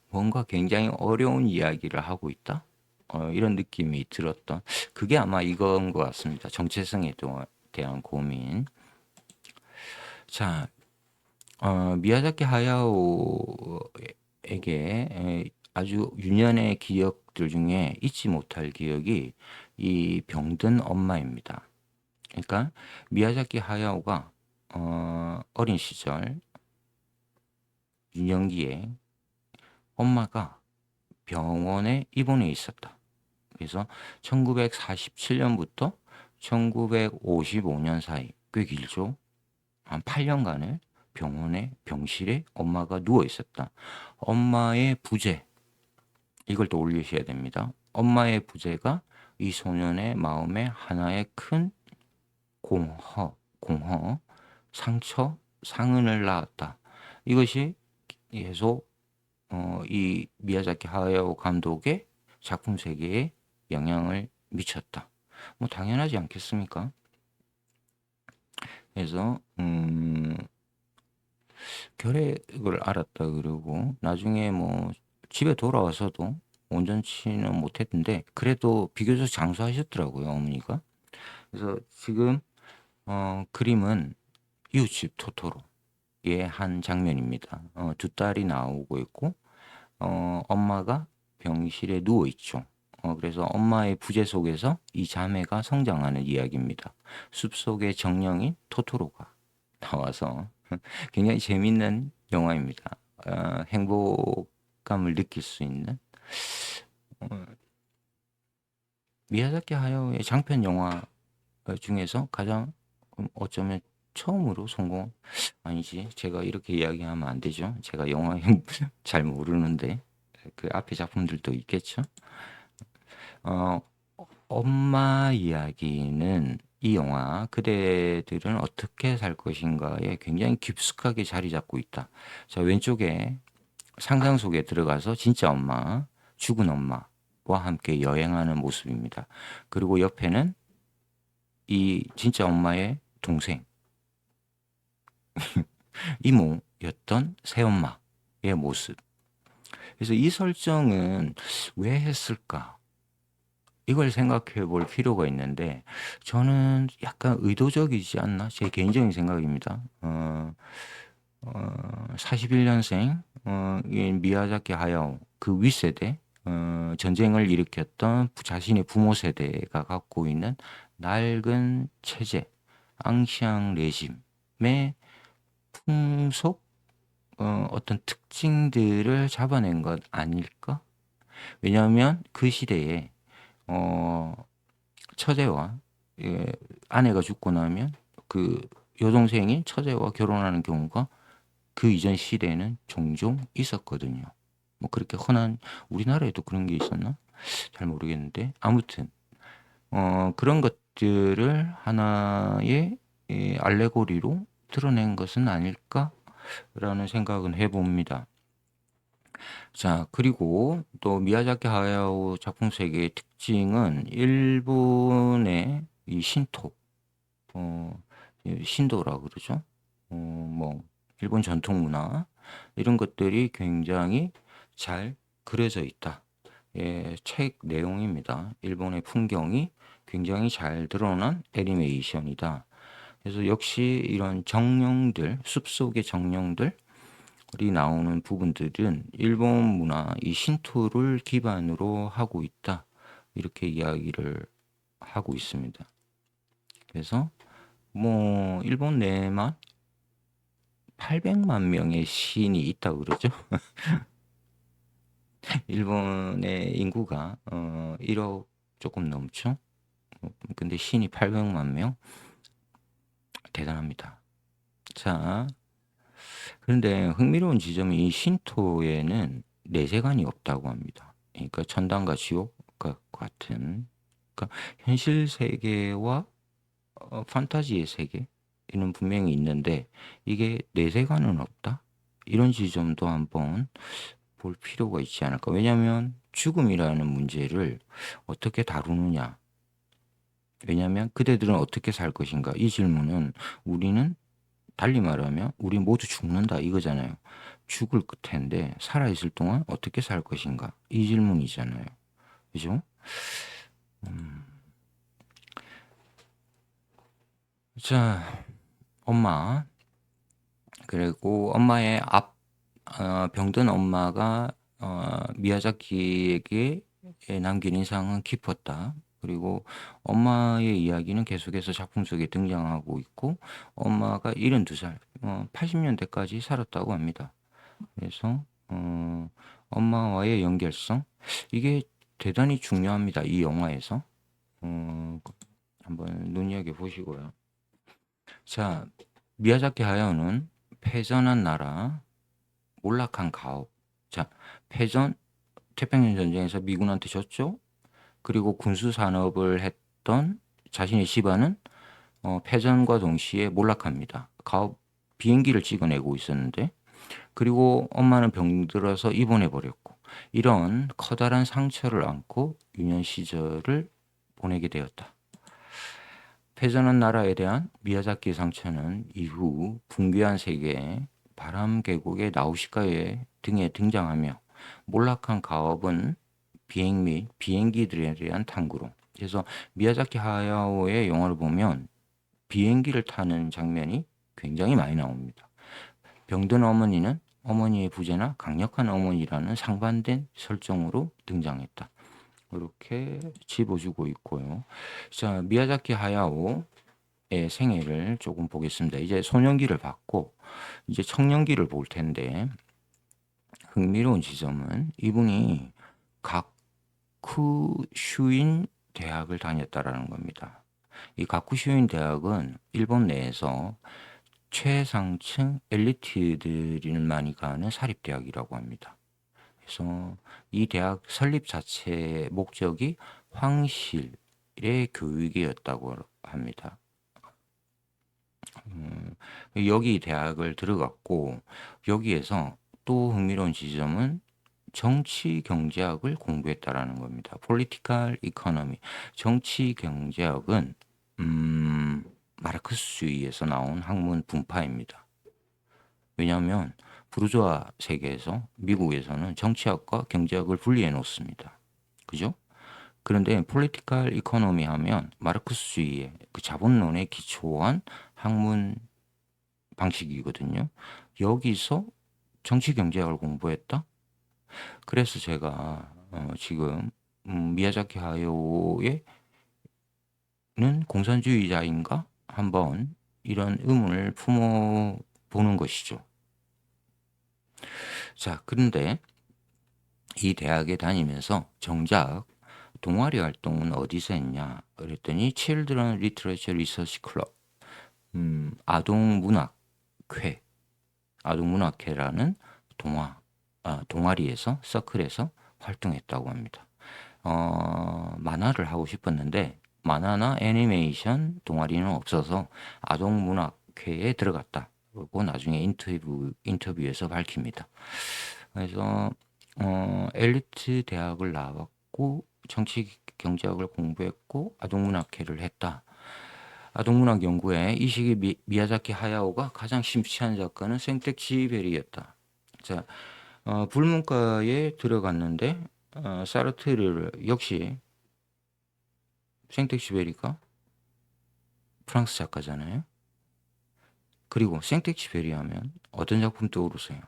뭔가 굉장히 어려운 이야기를 하고 있다. 이런 느낌이 들었던 그게 아마 이건 것 같습니다. 정체성에 대한 고민. 자, 미야자키 하야오에게 아주 유년의 기억들 중에 잊지 못할 기억이 이 병든 엄마입니다. 그러니까 미야자키 하야오가 어린 시절 유년기에 엄마가 병원에 입원해 있었다. 그래서 1947년부터 1955년 사이 꽤 길죠. 한 8년간을 병실에 엄마가 누워 있었다. 엄마의 부재, 이걸 또 올리셔야 됩니다. 엄마의 부재가 이 소년의 마음에 하나의 큰 상처, 상흔을 낳았다. 이것이 계속 이 미야자키 하야오 감독의 작품 세계에 영향을 미쳤다. 뭐 당연하지 않겠습니까? 그래서 결핵을 앓았다 그러고 나중에 뭐 집에 돌아와서도 온전치는 못했는데 그래도 비교적 장수하셨더라고요, 어머니가. 그래서 지금 그림은 이웃집 토토로의 한 장면입니다. 두 딸이 나오고 있고 엄마가 병실에 누워 있죠. 그래서 엄마의 부재 속에서 이 자매가 성장하는 이야기입니다. 숲속의 정령인 토토로가 나와서 굉장히 재밌는 영화입니다. 행복감을 느낄 수 있는 어, 미야자키 하야오의 장편 영화 중에서 가장 어쩌면 처음으로 성공 아니지 제가 이렇게 이야기하면 안 되죠. 제가 영화 잘 모르는데 그 앞에 작품들도 있겠죠. 어, 엄마 이야기는 이 영화 그대들은 어떻게 살 것인가에 굉장히 깊숙하게 자리 잡고 있다. 자, 왼쪽에 상상 속에 들어가서 진짜 엄마, 죽은 엄마와 함께 여행하는 모습입니다. 그리고 옆에는 이 진짜 엄마의 동생, 이모였던 새엄마의 모습. 그래서 이 설정은 왜 했을까? 이걸 생각해 볼 필요가 있는데, 저는 약간 의도적이지 않나? 제 개인적인 생각입니다. 41년생, 이 미야자키 하야오, 그 윗세대, 전쟁을 일으켰던 자신의 부모 세대가 갖고 있는 낡은 체제, 앙시앙 레짐의 풍속, 어떤 특징들을 잡아낸 것 아닐까? 왜냐하면 그 시대에 어, 처제와 예, 아내가 죽고 나면 그 여동생이 처제와 결혼하는 경우가 그 이전 시대에는 종종 있었거든요. 뭐 그렇게 흔한 우리나라에도 그런 게 있었나? 잘 모르겠는데 아무튼 그런 것들을 하나의 알레고리로 드러낸 것은 아닐까라는 생각은 해봅니다. 자, 그리고 또 미야자키 하야오 작품 세계의 특징은 일본의 이 신토, 어, 신도라 그러죠. 뭐 일본 전통 문화 이런 것들이 굉장히 잘 그려져 있다. 예, 책 내용입니다. 일본의 풍경이 굉장히 잘 드러난 애니메이션이다. 그래서 역시 이런 정령들, 숲속의 정령들 이 나오는 부분들은 일본 문화, 이 신토를 기반으로 하고 있다. 이렇게 이야기를 하고 있습니다. 그래서 뭐 일본 내에만 800만 명의 시인이 있다고 그러죠. 일본의 인구가 1억 조금 넘죠. 근데 시인이 800만 명 대단합니다. 자, 그런데 흥미로운 지점이 이 신토에는 내세관이 없다고 합니다. 그러니까 천당과 지옥과 같은 그러니까 현실 세계와 판타지의 세계는 분명히 있는데 이게 내세관은 없다? 이런 지점도 한번 볼 필요가 있지 않을까? 왜냐하면 죽음이라는 문제를 어떻게 다루느냐? 왜냐하면 그대들은 어떻게 살 것인가? 이 질문은 우리는 달리 말하면 우리 모두 죽는다 이거잖아요. 죽을 텐데 살아있을 동안 어떻게 살 것인가? 이 질문이잖아요. 그죠? 자, 엄마. 그리고 엄마의 병든 엄마가 미야자키에게 남긴 인상은 깊었다. 그리고 엄마의 이야기는 계속해서 작품 속에 등장하고 있고 엄마가 72살, 80년대까지 살았다고 합니다. 그래서 엄마와의 연결성 이게 대단히 중요합니다. 이 영화에서 한번 눈여겨 보시고요. 자, 미야자키 하야오는 패전한 나라, 몰락한 가옥. 자, 패전 태평양 전쟁에서 미군한테 졌죠. 그리고 군수 산업을 했던 자신의 집안은 패전과 동시에 몰락합니다. 가옥 비행기를 찍어내고 있었는데 그리고 엄마는 병들어서 입원해 버렸고 이런 커다란 상처를 안고 유년 시절을 보내게 되었다. 패전한 나라에 대한 미야자키 상처는 이후 붕괴한 세계의 바람 계곡의 나우시카의 등에 등장하며 몰락한 가업은 비행 및 비행기들에 대한 탐구로. 그래서 미야자키 하야오의 영화를 보면 비행기를 타는 장면이 굉장히 많이 나옵니다. 병든 어머니는 어머니의 부재나 강력한 어머니라는 상반된 설정으로 등장했다. 이렇게 짚어주고 있고요. 자, 미야자키 하야오의 생애를 조금 보겠습니다. 이제 소년기를 봤고 이제 청년기를 볼 텐데 흥미로운 지점은 이분이 가쿠슈인 대학을 다녔다라는 겁니다. 이 가쿠슈인 대학은 일본 내에서 최상층 엘리트들만이 가는 사립대학이라고 합니다. 그래서 이 대학 설립 자체의 목적이 황실의 교육이었다고 합니다. 여기 대학을 들어갔고 여기에서 또 흥미로운 지점은 정치 경제학을 공부했다라는 겁니다. Political Economy. 정치 경제학은 마르크스주의에서 나온 학문 분파입니다. 왜냐하면 부르주아 세계에서 미국에서는 정치학과 경제학을 분리해 놓습니다. 그죠? 그런데 폴리티컬 이코노미 하면 마르크스주의의 그 자본론에 기초한 학문 방식이거든요. 여기서 정치 경제학을 공부했다? 그래서 제가 지금 미야자키 하야오의 는 공산주의자인가? 한번 이런 의문을 품어 보는 것이죠. 자, 그런데 이 대학에 다니면서 정작 동아리 활동은 어디서 했냐? 그랬더니 Children Literature Research Club, 아동문학회, 아동문학회라는 동아리에서 서클에서 활동했다고 합니다. 만화를 하고 싶었는데 만화나 애니메이션 동아리는 없어서 아동문학회에 들어갔다고 나중에 인터뷰에서 밝힙니다. 그래서 엘리트 대학을 나왔고 정치 경제학을 공부했고 아동문학회를 했다. 아동문학 연구에 이 시기 미야자키 하야오가 가장 심취한 작가는 생텍쥐베리였다. 자, 불문과에 들어갔는데 사르트르를 역시 생텍쥐베리가 프랑스 작가잖아요. 그리고 생텍쥐베리 하면 어떤 작품 떠오르세요?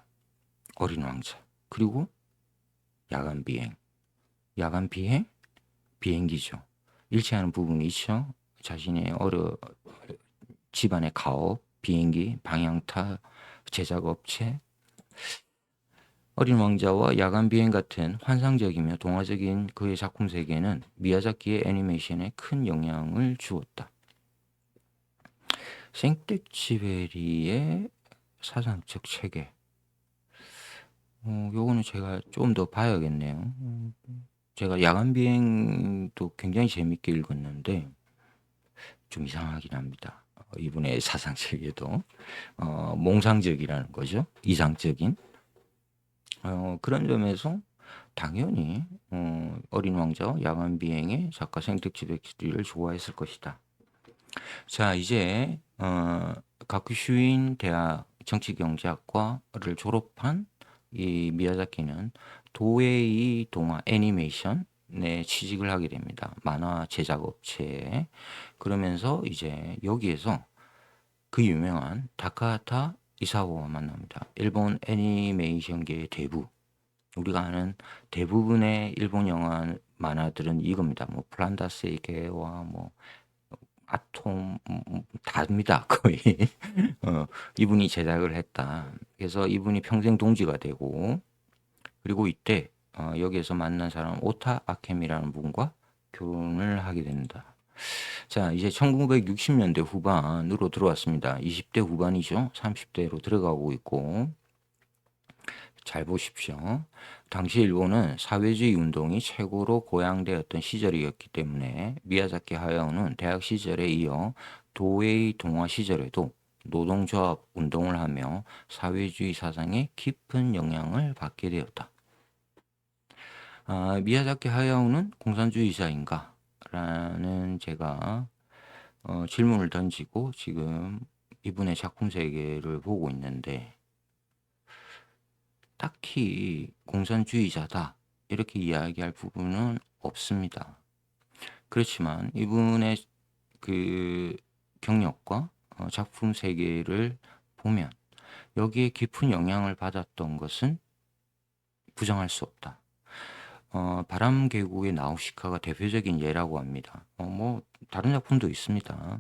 어린 왕자. 그리고 야간 비행. 야간 비행? 비행기죠. 일치하는 부분이 있죠. 자신의 집안의 가업, 비행기, 방향타, 제작업체, 어린 왕자와 야간 비행 같은 환상적이며 동화적인 그의 작품 세계는 미야자키의 애니메이션에 큰 영향을 주었다. 생텍쥐베리의 사상적 체계. 요거는 제가 좀 더 봐야겠네요. 제가 야간 비행도 굉장히 재밌게 읽었는데 좀 이상하긴 합니다. 이분의 사상 체계도 몽상적이라는 거죠. 이상적인. 그런 점에서 당연히 어린 왕자와 야간 비행의 작가 생텍쥐베리를 좋아했을 것이다. 자, 이제 가쿠슈인 대학 정치경제학과를 졸업한 이 미야자키는 도에이 동화 애니메이션에 취직을 하게 됩니다. 만화 제작업체에. 그러면서 이제 여기에서 그 유명한 다카하타 이사오와 만납니다. 일본 애니메이션계의 대부. 우리가 아는 대부분의 일본 영화 만화들은 이겁니다. 뭐 플란다스의 개와 뭐 아톰 다입니다. 거의. 이분이 제작을 했다. 그래서 이분이 평생 동지가 되고 그리고 이때 여기에서 만난 사람 오타 아케미라는 분과 결혼을 하게 된다. 자, 이제 1960년대 후반으로 들어왔습니다. 20대 후반이죠. 30대로 들어가고 있고 잘 보십시오. 당시 일본은 사회주의 운동이 최고로 고양되었던 시절이었기 때문에 미야자키 하야오는 대학 시절에 이어 도에이 동화 시절에도 노동조합 운동을 하며 사회주의 사상에 깊은 영향을 받게 되었다. 미야자키 하야오는 공산주의자인가? 라는 제가 질문을 던지고 지금 이분의 작품 세계를 보고 있는데 딱히 공산주의자다 이렇게 이야기할 부분은 없습니다. 그렇지만 이분의 그 경력과 작품 세계를 보면 여기에 깊은 영향을 받았던 것은 부정할 수 없다. 바람계곡의 나우시카가 대표적인 예라고 합니다. 뭐 다른 작품도 있습니다.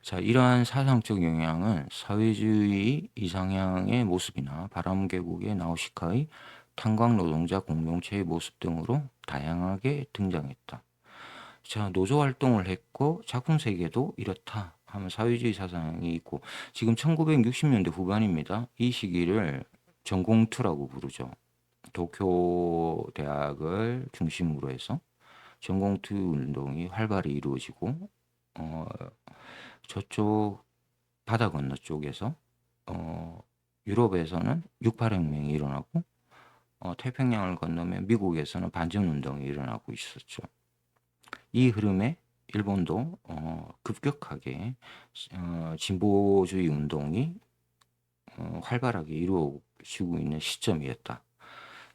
자, 이러한 사상적 영향은 사회주의 이상향의 모습이나 바람계곡의 나우시카의 탄광 노동자 공동체의 모습 등으로 다양하게 등장했다. 자, 노조 활동을 했고 작품 세계도 이렇다 하면 사회주의 사상이 있고, 지금 1960년대 후반입니다. 이 시기를 전공투라고 부르죠. 도쿄 대학을 중심으로 해서 전공투 운동이 활발히 이루어지고, 저쪽 바다 건너 쪽에서 유럽에서는 68혁명이 일어나고, 태평양을 건너면 미국에서는 반전 운동이 일어나고 있었죠. 이 흐름에 일본도 급격하게 진보주의 운동이 활발하게 이루어지고 있는 시점이었다.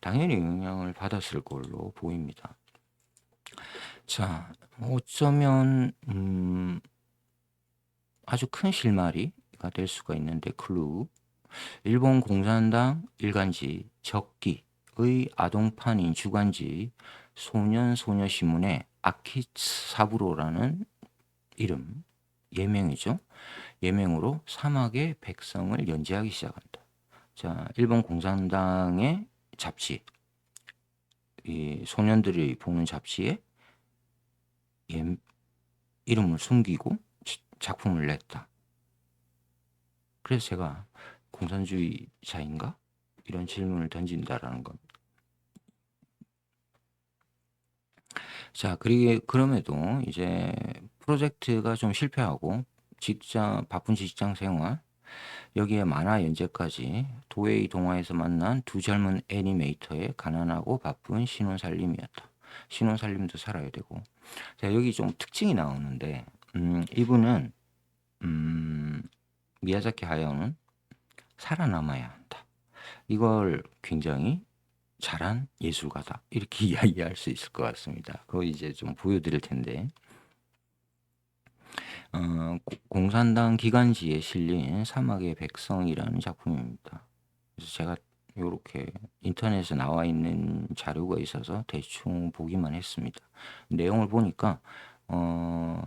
당연히 영향을 받았을 걸로 보입니다. 자, 어쩌면 아주 큰 실마리가 될 수가 있는데, 클루. 일본 공산당 일간지 적기의 아동판인 주간지 소년소녀신문의 아키사부로라는 이름, 예명이죠. 예명으로 사막의 백성을 연재하기 시작한다. 자, 일본 공산당의 잡지, 이 소년들이 보는 잡지에 이름을 숨기고 작품을 냈다. 그래서 제가 공산주의자인가? 이런 질문을 던진다라는 겁니다. 자, 그럼에도 이제 프로젝트가 좀 실패하고 바쁜 직장 생활, 여기에 만화 연재까지 도웨이 동화에서 만난 두 젊은 애니메이터의 가난하고 바쁜 신혼살림이었다. 신혼살림도 살아야 되고. 자, 여기 좀 특징이 나오는데, 이분은 미야자키 하야오는 살아남아야 한다. 이걸 굉장히 잘한 예술가다, 이렇게 이야기할 수 있을 것 같습니다. 그거 이제 좀 보여드릴 텐데, 공산당 기간지에 실린 사막의 백성이라는 작품입니다. 그래서 제가 이렇게 인터넷에 나와 있는 자료가 있어서 대충 보기만 했습니다. 내용을 보니까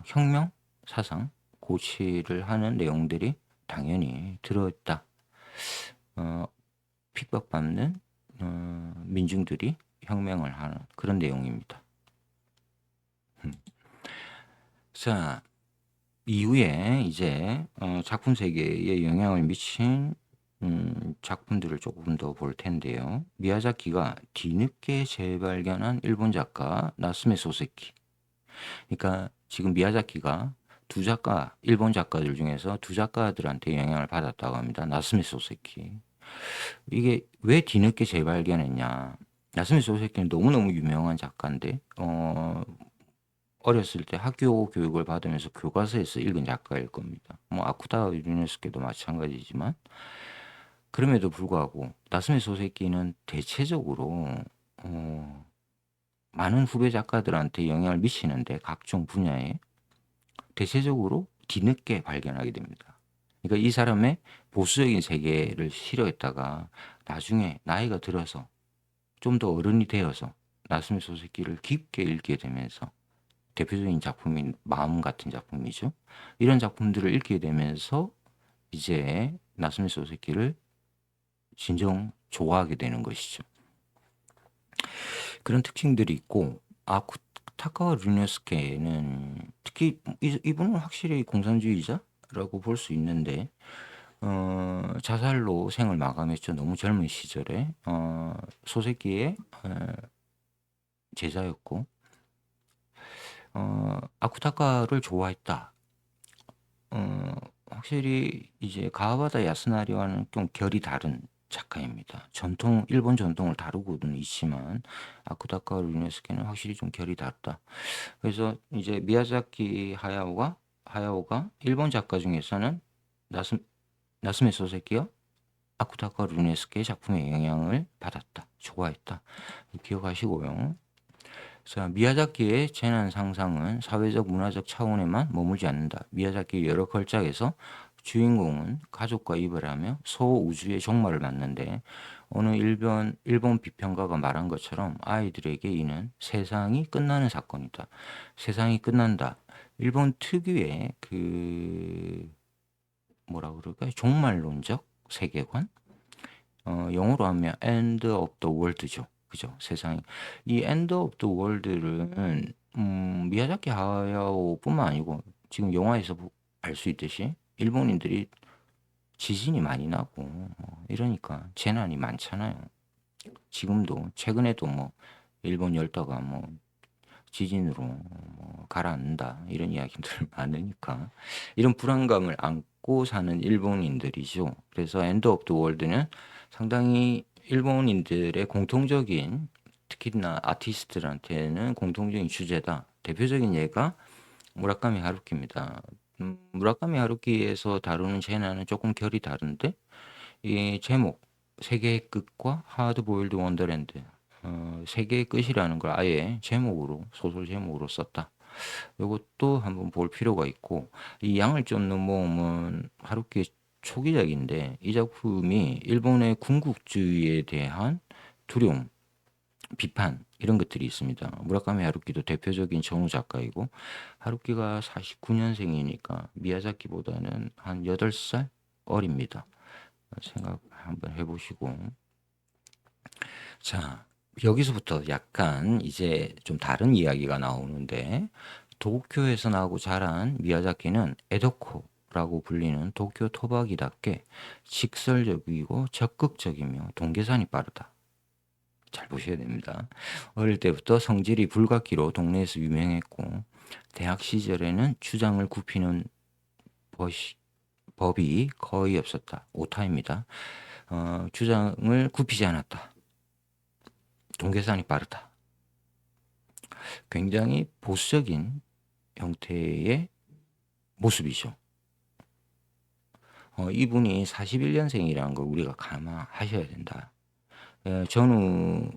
혁명 사상 고취를 하는 내용들이 당연히 들어있다. 핍박받는 민중들이 혁명을 하는 그런 내용입니다. 자, 이후에 이제 작품 세계에 영향을 미친 작품들을 조금 더 볼 텐데요. 미야자키가 뒤늦게 재발견한 일본 작가 나스메 소세키. 그러니까 지금 미야자키가 일본 작가들 중에서 두 작가들한테 영향을 받았다고 합니다. 나스메 소세키. 이게 왜 뒤늦게 재발견했냐? 나스메 소세키는 너무너무 유명한 작가인데, 어렸을 때 학교 교육을 받으면서 교과서에서 읽은 작가일 겁니다. 뭐 아쿠타 유네스케도 마찬가지지만, 그럼에도 불구하고 나스메 소세키는 대체적으로 많은 후배 작가들한테 영향을 미치는데, 각종 분야에 대체적으로 뒤늦게 발견하게 됩니다. 그러니까 이 사람의 보수적인 세계를 싫어했다가 나중에 나이가 들어서 좀 더 어른이 되어서 나스메 소세키를 깊게 읽게 되면서, 대표적인 작품인 마음 같은 작품이죠. 이런 작품들을 읽게 되면서 이제 나스메 소세키를 진정 좋아하게 되는 것이죠. 그런 특징들이 있고, 타카와 류네스케는 특히 이분은 확실히 공산주의자라고 볼 수 있는데, 자살로 생을 마감했죠. 너무 젊은 시절에. 소세키의 제자였고, 아쿠타카를 좋아했다. 확실히 이제 가와바다 야스나리와는 좀 결이 다른 작가입니다. 일본 전통을 다루고는 있지만 아쿠타카 류네스케는 확실히 좀 결이 다르다. 그래서 이제 미야자키 하야오가 일본 작가 중에서는 나스메 소세키와 아쿠타카 류네스케의 작품에 영향을 받았다. 좋아했다. 기억하시고요. 자, 미야자키의 재난 상상은 사회적 문화적 차원에만 머물지 않는다. 미야자키의 여러 걸작에서 주인공은 가족과 이별하며 소우주의 종말을 맞는데 어느 일본 비평가가 말한 것처럼 아이들에게 이는 세상이 끝나는 사건이다. 세상이 끝난다. 일본 특유의 그 뭐라 그럴까요? 종말론적 세계관? 영어로 하면 end of the world죠. 그죠? 세상이. 이 end of the world는, 미야자키 하야오뿐만 아니고, 지금 영화에서 알 수 있듯이, 일본인들이 지진이 많이 나고, 이러니까 재난이 많잖아요. 지금도, 최근에도 뭐, 일본 열도가 뭐, 지진으로 뭐 가라앉는다. 이런 이야기들 많으니까. 이런 불안감을 안고 사는 일본인들이죠. 그래서 엔드 오브 더 월드는 상당히 일본인들의 공통적인 특히나 아티스트들한테는 공통적인 주제다. 대표적인 예가 무라카미 하루키입니다. 무라카미 하루키에서 다루는 재난은 조금 결이 다른데 이 제목 세계의 끝과 하드 보일드 원더랜드 세계의 끝이라는 걸 아예 제목으로 소설 제목으로 썼다. 이것도 한번 볼 필요가 있고 이 양을 쫓는 모험은 하루키의 초기작인데 이 작품이 일본의 군국주의에 대한 두려움, 비판 이런 것들이 있습니다. 무라카미 하루키도 대표적인 전후 작가이고 하루키가 49년생이니까 미야자키보다는 한 8살 어립니다. 생각 한번 해보시고 자 여기서부터 약간 이제 좀 다른 이야기가 나오는데 도쿄에서 나고 자란 미야자키는 에도코라고 불리는 도쿄 토박이답게 직설적이고 적극적이며 동계산이 빠르다. 잘 보셔야 됩니다. 어릴 때부터 성질이 불같기로 동네에서 유명했고 대학 시절에는 주장을 굽히는 법이 거의 없었다. 오타입니다. 주장을 굽히지 않았다. 동계산이 빠르다. 굉장히 보수적인 형태의 모습이죠. 이분이 41년생이라는 걸 우리가 감안하셔야 된다. 전후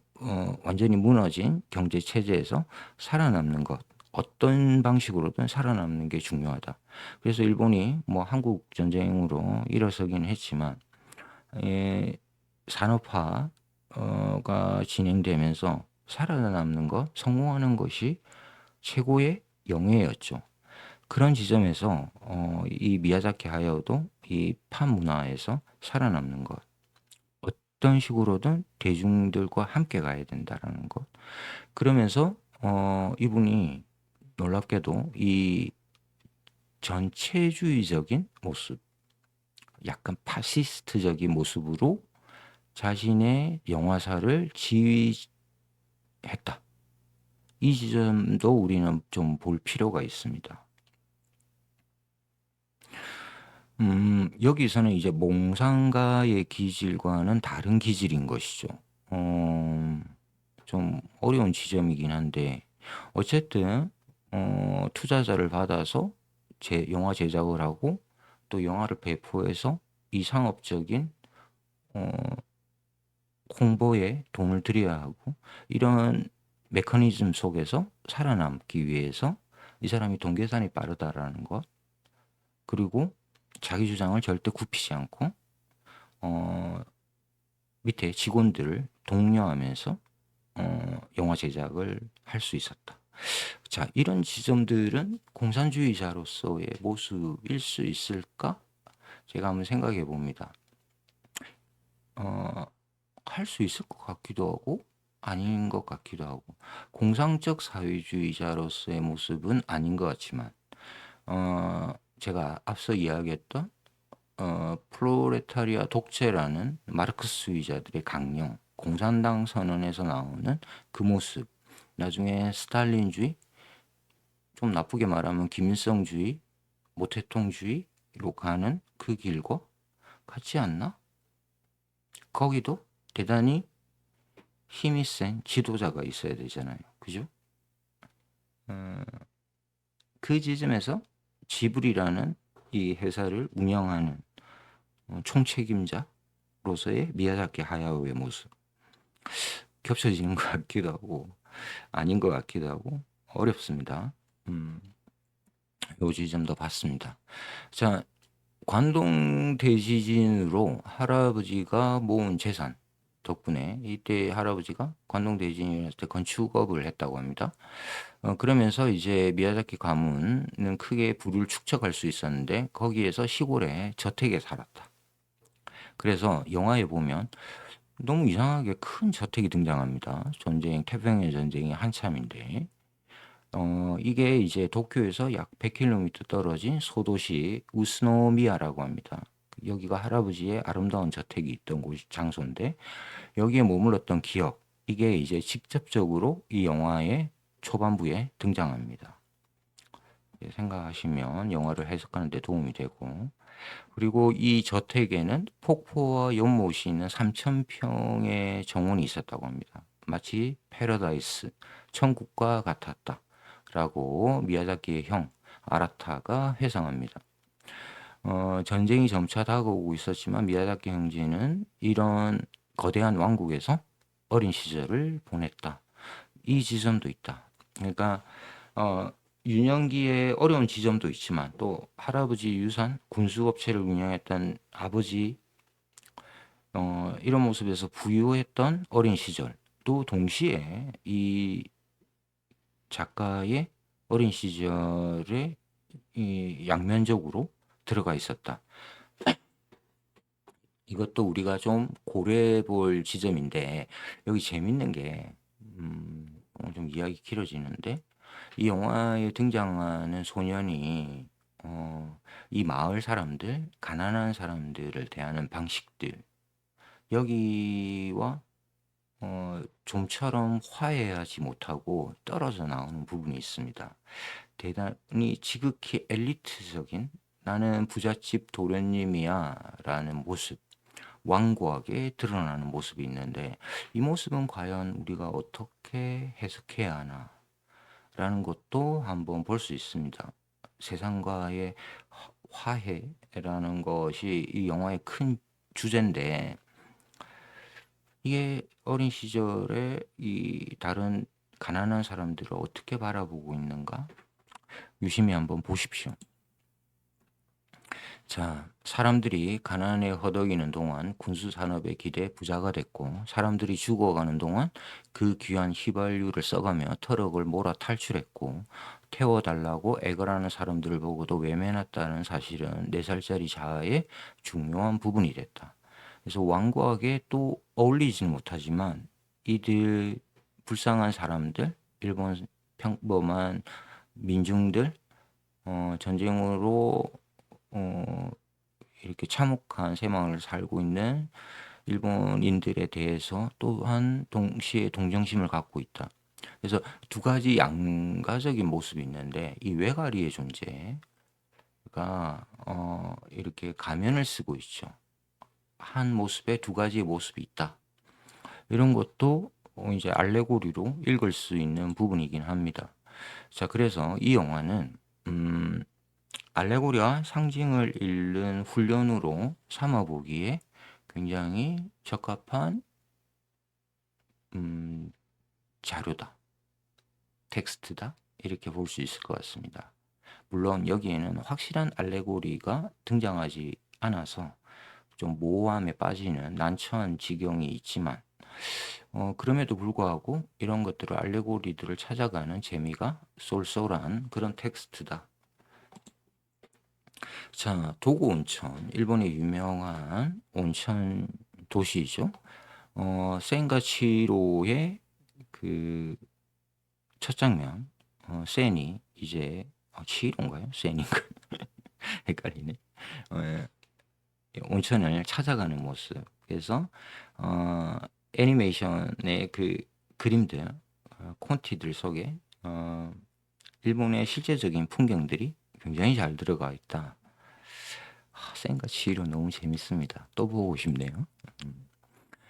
완전히 무너진 경제 체제에서 살아남는 것, 어떤 방식으로든 살아남는 게 중요하다. 그래서 일본이 뭐 한국 전쟁으로 일어서긴 했지만 산업화가 진행되면서 살아남는 것, 성공하는 것이 최고의 영예였죠. 그런 지점에서 이 미야자키 하야오도 이 팝 문화에서 살아남는 것, 어떤 식으로든 대중들과 함께 가야 된다라는 것. 그러면서 이분이 놀랍게도 이 전체주의적인 모습, 약간 파시스트적인 모습으로 자신의 영화사를 지휘했다. 이 지점도 우리는 좀 볼 필요가 있습니다. 여기서는 이제 몽상가의 기질과는 다른 기질인 것이죠. 좀 어려운 지점이긴 한데, 어쨌든, 투자자를 받아서 영화 제작을 하고, 또 영화를 배포해서 이 상업적인, 어, 홍보에 돈을 들여야 하고, 이런 메커니즘 속에서 살아남기 위해서 이 사람이 돈 계산이 빠르다라는 것, 그리고 자기 주장을 절대 굽히지 않고 밑에 직원들을 독려하면서 영화 제작을 할 수 있었다. 자, 이런 지점들은 공산주의자로서의 모습일 수 있을까? 제가 한번 생각해 봅니다. 할 수 있을 것 같기도 하고 아닌 것 같기도 하고 공상적 사회주의자로서의 모습은 아닌 것 같지만 제가 앞서 이야기했던 프로레타리아 독재라는 마르크스주의자들의 강령, 공산당 선언에서 나오는 그 모습, 나중에 스탈린주의, 좀 나쁘게 말하면 김일성주의, 모태통주의로 가는 그 길과 같지 않나? 거기도 대단히 힘이 센 지도자가 있어야 되잖아요. 그죠? 그 지점에서 지불이라는 이 회사를 운영하는 총책임자로서의 미야자키 하야오의 모습. 겹쳐지는 것 같기도 하고 아닌 것 같기도 하고 어렵습니다. 요 지점도 봤습니다. 자, 관동 대지진으로 할아버지가 모은 재산 덕분에 이때 할아버지가 관동 대지진이 일어났을 때 건축업을 했다고 합니다. 그러면서 이제 미야자키 가문은 크게 부를 축적할 수 있었는데 거기에서 시골에 저택에 살았다. 그래서 영화에 보면 너무 이상하게 큰 저택이 등장합니다. 태평양 전쟁이 한참인데 이게 이제 도쿄에서 약 100km 떨어진 소도시 우스노미야라고 합니다. 여기가 할아버지의 아름다운 저택이 있던 장소인데 여기에 머물렀던 기억, 이게 이제 직접적으로 이 영화의 초반부에 등장합니다. 생각하시면 영화를 해석하는 데 도움이 되고, 그리고 이 저택에는 폭포와 연못이 있는 3,000평의 정원이 있었다고 합니다. 마치 패러다이스, 천국과 같았다 라고 미야자키의 형 아라타가 회상합니다. 전쟁이 점차 다가오고 있었지만 미야자키 형제는 이런 거대한 왕국에서 어린 시절을 보냈다. 이 지점도 있다. 그러니까 유년기에 어려운 지점도 있지만 또 할아버지 유산 군수업체를 운영했던 아버지 이런 모습에서 부유했던 어린 시절, 또 동시에 이 작가의 어린 시절에 이 양면적으로 들어가 있었다. 이것도 우리가 좀 고려해 볼 지점인데 여기 재밌는 게 좀 이야기 길어지는데 이 영화에 등장하는 소년이 이 마을 사람들, 가난한 사람들을 대하는 방식들 여기와 좀처럼 화해하지 못하고 떨어져 나오는 부분이 있습니다. 대단히 지극히 엘리트적인 나는 부잣집 도련님이야 라는 모습, 완고하게 드러나는 모습이 있는데 이 모습은 과연 우리가 어떻게 해석해야 하나 라는 것도 한번 볼 수 있습니다. 세상과의 화해라는 것이 이 영화의 큰 주제인데 이게 어린 시절에 이 다른 가난한 사람들을 어떻게 바라보고 있는가 유심히 한번 보십시오. 자, 사람들이 가난에 허덕이는 동안 군수산업에 기대 부자가 됐고 사람들이 죽어가는 동안 그 귀한 휘발유를 써가며 트럭을 몰아 탈출했고 태워달라고 애걸하는 사람들을 보고도 외면했다는 사실은 4살짜리 자아의 중요한 부분이 됐다. 그래서 완고하게 또 어울리지는 못하지만 이들 불쌍한 사람들, 일본 평범한 민중들, 전쟁으로 이렇게 참혹한 생활을 살고 있는 일본인들에 대해서 또한 동시에 동정심을 갖고 있다. 그래서 두 가지 양가적인 모습이 있는데 이 외가리의 존재가 이렇게 가면을 쓰고 있죠. 한 모습에 두 가지의 모습이 있다. 이런 것도 이제 알레고리로 읽을 수 있는 부분이긴 합니다. 자, 그래서 이 영화는 알레고리와 상징을 읽는 훈련으로 삼아보기에 굉장히 적합한 자료다, 텍스트다 이렇게 볼 수 있을 것 같습니다. 물론 여기에는 확실한 알레고리가 등장하지 않아서 좀 모호함에 빠지는 난처한 지경이 있지만 그럼에도 불구하고 이런 것들을 알레고리들을 찾아가는 재미가 쏠쏠한 그런 텍스트다. 자, 도구 온천, 일본의 유명한 온천 도시이죠. 센과 치히로의 그 첫 장면, 센이 이제 치히로인가요? 센인가? 헷갈리네. 어, 온천을 찾아가는 모습. 그래서 애니메이션의 그 그림들, 콘티들 속에 일본의 실제적인 풍경들이 굉장히 잘 들어가 있다. 센과 치히로 너무 재밌습니다. 또 보고 싶네요.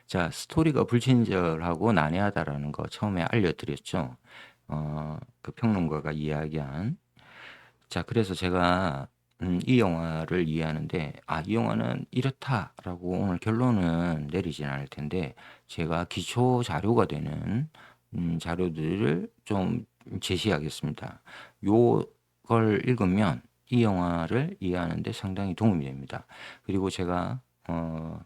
자, 스토리가 불친절하고 난해하다라는 거 처음에 알려드렸죠. 그 평론가가 이야기한. 자, 그래서 제가 이 영화를 이해하는데 이 영화는 이렇다라고 오늘 결론은 내리진 않을 텐데 제가 기초 자료가 되는 자료들을 좀 제시하겠습니다. 요걸 읽으면 이 영화를 이해하는 데 상당히 도움이 됩니다. 그리고 제가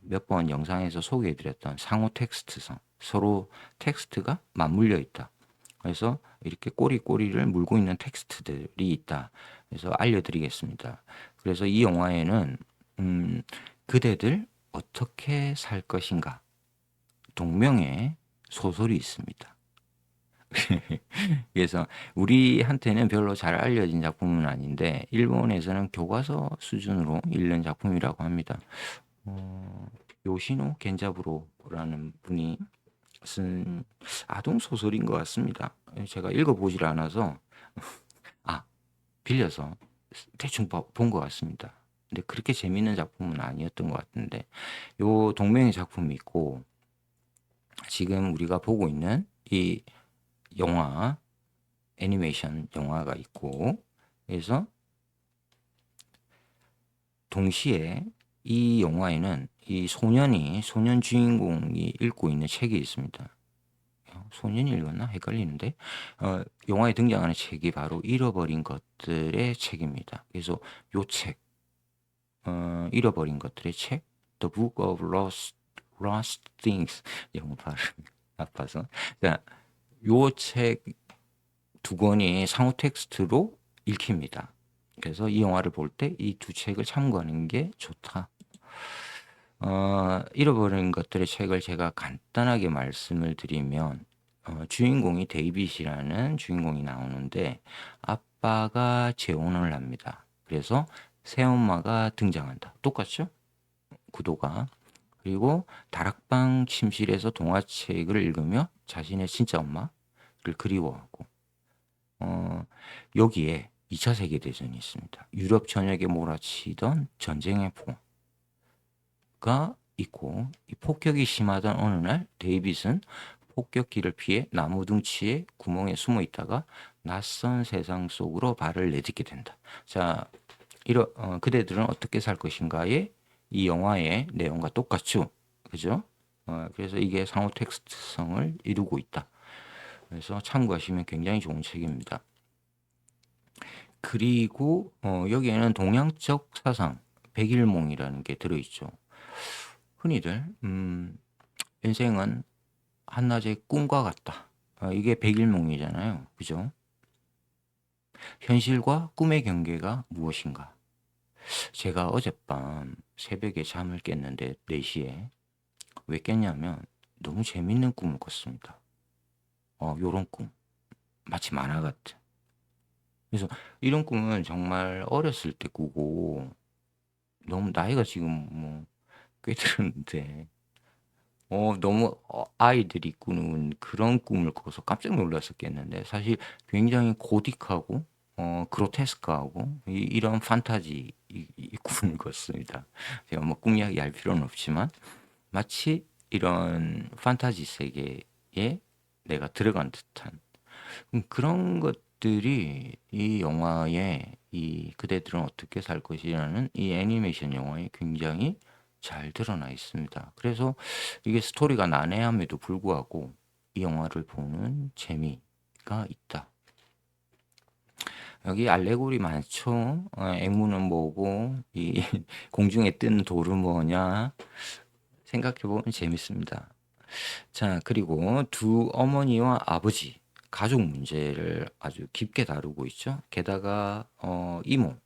몇 번 영상에서 소개해 드렸던 상호 텍스트성, 서로 텍스트가 맞물려 있다. 그래서 이렇게 꼬리를 물고 있는 텍스트들이 있다. 그래서 알려드리겠습니다. 그래서 이 영화에는 그대들 어떻게 살 것인가 동명의 소설이 있습니다. 그래서 우리한테는 별로 잘 알려진 작품은 아닌데 일본에서는 교과서 수준으로 읽는 작품이라고 합니다. 요시노 겐자부로라는 분이 쓴 아동 소설인 것 같습니다. 제가 읽어보질 않아서 빌려서 대충 본 것 같습니다. 근데 그렇게 재밌는 작품은 아니었던 것 같은데 요 동명의 작품이 있고 지금 우리가 보고 있는 이 영화 애니메이션 영화가 있고 그래서 동시에 이 영화에는 이 소년 주인공이 읽고 있는 책이 있습니다. 소년이 읽었나? 헷갈리는데 영화에 등장하는 책이 바로 잃어버린 것들의 책입니다. 그래서 요 책, 잃어버린 것들의 책, The Book of Lost Things, 영어 발음 나빠서. 요 책 두 권이 상호 텍스트로 읽힙니다. 그래서 이 영화를 볼 때 이 두 책을 참고하는 게 좋다. 잃어버린 것들의 책을 제가 간단하게 말씀을 드리면 주인공이 데이빗이라는 주인공이 나오는데 아빠가 재혼을 합니다. 그래서 새엄마가 등장한다. 똑같죠? 구도가. 그리고 다락방 침실에서 동화책을 읽으며 자신의 진짜 엄마를 그리워하고 여기에 2차 세계대전이 있습니다. 유럽 전역에 몰아치던 전쟁의 포가 있고 이 폭격이 심하던 어느 날 데이빗은 폭격기를 피해 나무 둥치의 구멍에 숨어 있다가 낯선 세상 속으로 발을 내딛게 된다. 자, 그대들은 어떻게 살 것인가의 이 영화의 내용과 똑같죠. 그죠? 그래서 이게 상호 텍스트성을 이루고 있다. 그래서 참고하시면 굉장히 좋은 책입니다. 그리고 여기에는 동양적 사상, 백일몽이라는 게 들어있죠. 흔히들 인생은 한낮의 꿈과 같다. 이게 백일몽이잖아요. 그죠? 현실과 꿈의 경계가 무엇인가? 제가 어젯밤 새벽에 잠을 깼는데 4시에 왜 깼냐면 너무 재밌는 꿈을 꿨습니다. 요런 꿈. 마치 만화 같은. 그래서 이런 꿈은 정말 어렸을 때 꾸고 너무 나이가 지금 뭐 꽤 들었는데 너무 아이들이 꾸는 그런 꿈을 꿔서 깜짝 놀랐었겠는데 사실 굉장히 고딕하고 그로테스크하고 이런 판타지 이 꿈을 꿨습니다. 제가 뭐 꿈 이야기 할 필요는 없지만 마치 이런 판타지 세계에 내가 들어간 듯한 그런 것들이 이 영화에 이 그대들은 어떻게 살 것이라는 이 애니메이션 영화에 굉장히 잘 드러나 있습니다. 그래서 이게 스토리가 난해함에도 불구하고 이 영화를 보는 재미가 있다. 여기 알레고리 많죠. 앵무는 뭐고 이 공중에 뜬 돌은 뭐냐 생각해보면 재밌습니다. 자, 그리고 두 어머니와 아버지 가족 문제를 아주 깊게 다루고 있죠. 게다가 이모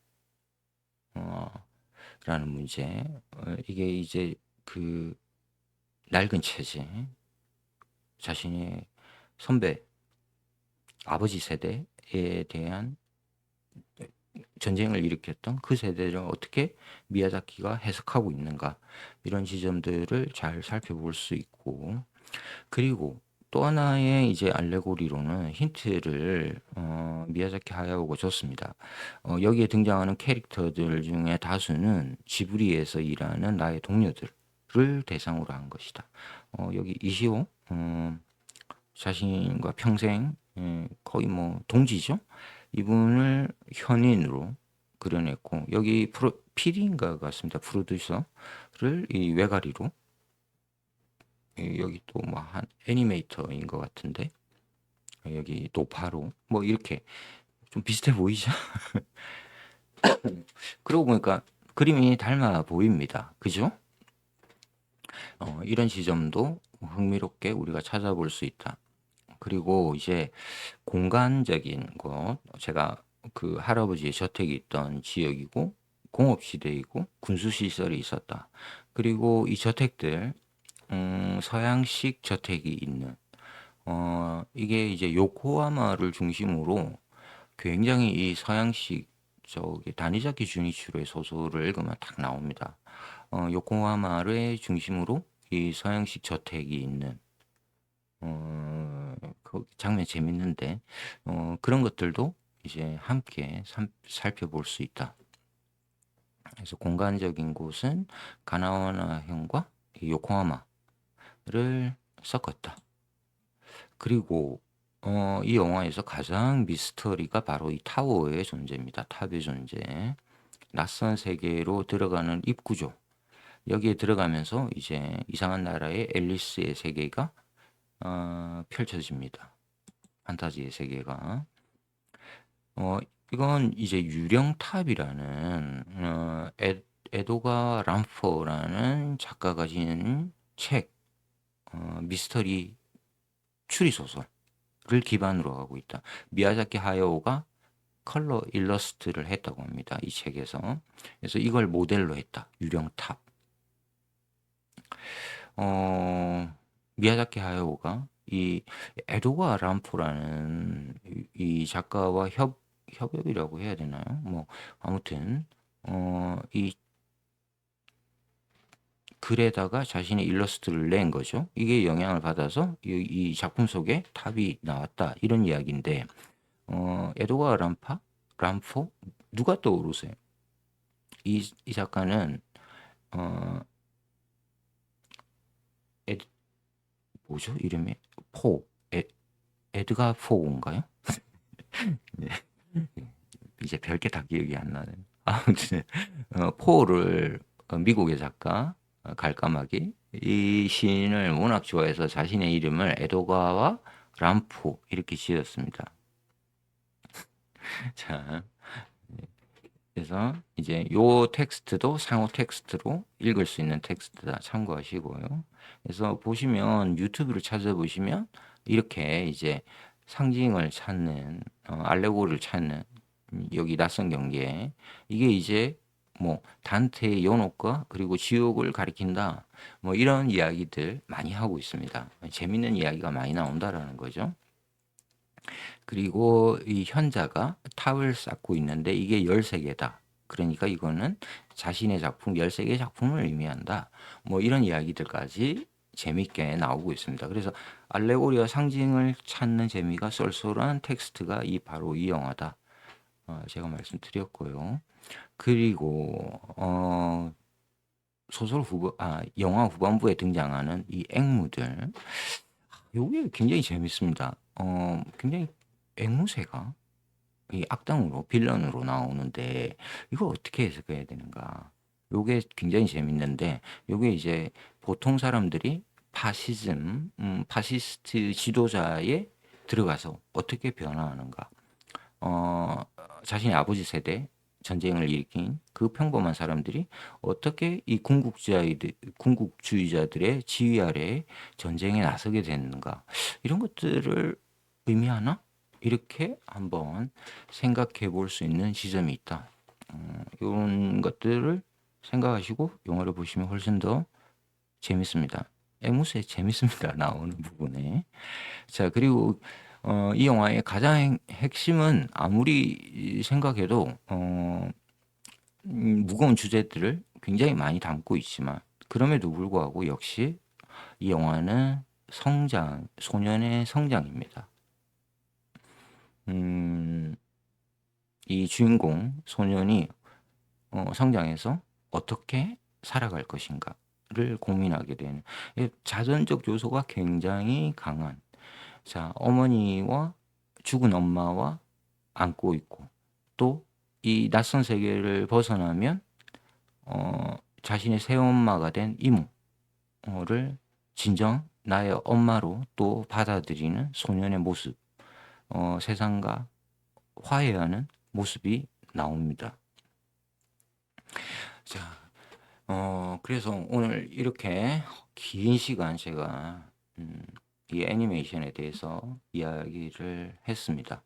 라는 문제 이게 이제 그 낡은 체제 자신의 선배 아버지 세대에 대한 전쟁을 일으켰던 그 세대를 어떻게 미야자키가 해석하고 있는가 이런 지점들을 잘 살펴볼 수 있고 그리고 또 하나의 이제 알레고리로는 힌트를 미야자키 하야오가 줬습니다. 여기에 등장하는 캐릭터들 중에 다수는 지브리에서 일하는 나의 동료들을 대상으로 한 것이다. 여기 이시오 자신과 평생 거의 뭐 동지죠. 이분을 현인으로 그려냈고 여기 PD인가 같습니다. 프로듀서를 이 외가리로 여기 또 뭐 한 애니메이터인 것 같은데 여기 노파로 뭐 이렇게 좀 비슷해 보이죠? 그러고 보니까 그림이 닮아 보입니다. 그죠? 이런 지점도 흥미롭게 우리가 찾아볼 수 있다. 그리고 이제 공간적인 것, 제가 그 할아버지의 저택이 있던 지역이고 공업시대이고 군수시설이 있었다. 그리고 이 저택들 서양식 저택이 있는 이게 이제 요코하마를 중심으로 굉장히 이 서양식 저기 다니자키 주니치로의 소설을 읽으면 딱 나옵니다. 요코하마를 중심으로 이 서양식 저택이 있는 그 장면 재밌는데 그런 것들도 이제 함께 살펴볼 수 있다. 그래서 공간적인 곳은 가나와나현과 이 요코하마를 섞었다. 그리고 이 영화에서 가장 미스터리가 바로 이 타워의 존재입니다. 탑의 존재. 낯선 세계로 들어가는 입구죠. 여기에 들어가면서 이제 이상한 나라의 앨리스의 세계가 펼쳐집니다. 판타지의 세계가. 어, 이건 이제 유령탑이라는 에도가 람포라는 작가가 지은 책, 미스터리 추리 소설을 기반으로 하고 있다. 미야자키 하야오가 컬러 일러스트를 했다고 합니다. 이 책에서. 그래서 이걸 모델로 했다. 유령탑. 미야자키 하야오가 이 에도가 람포라는 이 작가와 협업이라고 해야 되나요? 뭐 아무튼 이 글에다가 자신의 일러스트를 낸 거죠. 이게 영향을 받아서 이 작품 속에 탑이 나왔다 이런 이야기인데 에도가 람포 누가 떠오르세요? 이 작가는 어, 뭐죠 이름이 에드가 포인가요? 네. 이제 별게 다 기억이 안 나네. 아무튼 포를 미국의 작가 갈까마기 이 시인을 워낙 좋아해서 자신의 이름을 에도가와 람포 이렇게 지었습니다. 자, 그래서 이제 요 텍스트도 상호 텍스트로 읽을 수 있는 텍스트다 참고하시고요. 그래서 보시면 유튜브를 찾아보시면 이렇게 이제 상징을 찾는 알레고리를 찾는 여기 낯선 경계 이게 이제 뭐 단테의 연옥과 그리고 지옥을 가리킨다 뭐 이런 이야기들 많이 하고 있습니다. 재밌는 이야기가 많이 나온다라는 거죠. 그리고 이 현자가 탑을 쌓고 있는데 이게 13개다. 그러니까 이거는 자신의 작품 13개 작품을 의미한다. 뭐 이런 이야기들까지 재밌게 나오고 있습니다. 그래서 알레고리와 상징을 찾는 재미가 쏠쏠한 텍스트가 바로 이 영화다. 제가 말씀드렸고요. 그리고 영화 후반부에 등장하는 이 앵무들, 요게 굉장히 재밌습니다. 굉장히 앵무새가 이 악당으로 빌런으로 나오는데 이걸 어떻게 해석해야 되는가? 요게 굉장히 재밌는데 요게 이제 보통 사람들이 파시스트 지도자에 들어가서 어떻게 변화하는가? 자신의 아버지 세대 전쟁을 일으킨 그 평범한 사람들이 어떻게 이 군국주의자들의 지휘 아래 전쟁에 나서게 됐는가 이런 것들을 의미하나 이렇게 한번 생각해 볼 수 있는 지점이 있다. 이런 것들을 생각하시고 영화를 보시면 훨씬 더 재밌습니다. 앵무새 재밌습니다. 나오는 부분에. 자, 그리고 이 영화의 가장 핵심은 아무리 생각해도 무거운 주제들을 굉장히 많이 담고 있지만 그럼에도 불구하고 역시 이 영화는 소년의 성장입니다. 이 주인공 소년이 성장해서 어떻게 살아갈 것인가를 고민하게 되는 자전적 요소가 굉장히 강한 자 어머니와 죽은 엄마와 안고 있고 또 이 낯선 세계를 벗어나면 자신의 새엄마가 된 이모를 진정 나의 엄마로 또 받아들이는 소년의 모습, 세상과 화해하는 모습이 나옵니다. 자, 그래서 오늘 이렇게 긴 시간 제가 이 애니메이션에 대해서 이야기를 했습니다.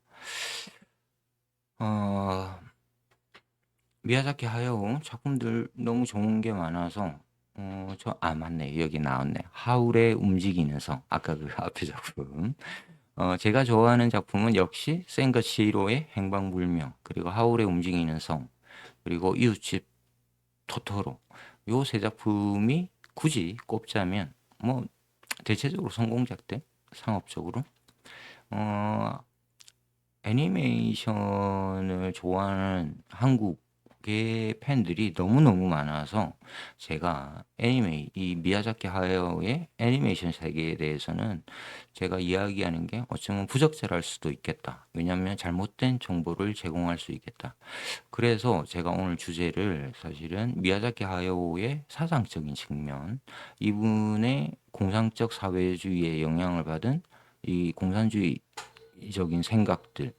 미야자키 하야오 작품들 너무 좋은 게 많아서 맞네. 여기 나왔네. 하울의 움직이는 성. 아까 그 앞에 작품. 제가 좋아하는 작품은 역시 센과 치히로의 행방불명, 그리고 하울의 움직이는 성, 그리고 이웃집 토토로. 요 세 작품이 굳이 꼽자면 뭐 대체적으로 성공작들, 상업적으로 애니메이션을 좋아하는 한국의 팬들이 너무너무 많아서 제가 이 미야자키 하야오의 애니메이션 세계에 대해서는 제가 이야기하는 게 어쩌면 부적절할 수도 있겠다. 왜냐하면 잘못된 정보를 제공할 수 있겠다. 그래서 제가 오늘 주제를 사실은 미야자키 하야오의 사상적인 측면, 이분의 공상적 사회주의에 영향을 받은 이 공산주의적인 생각들은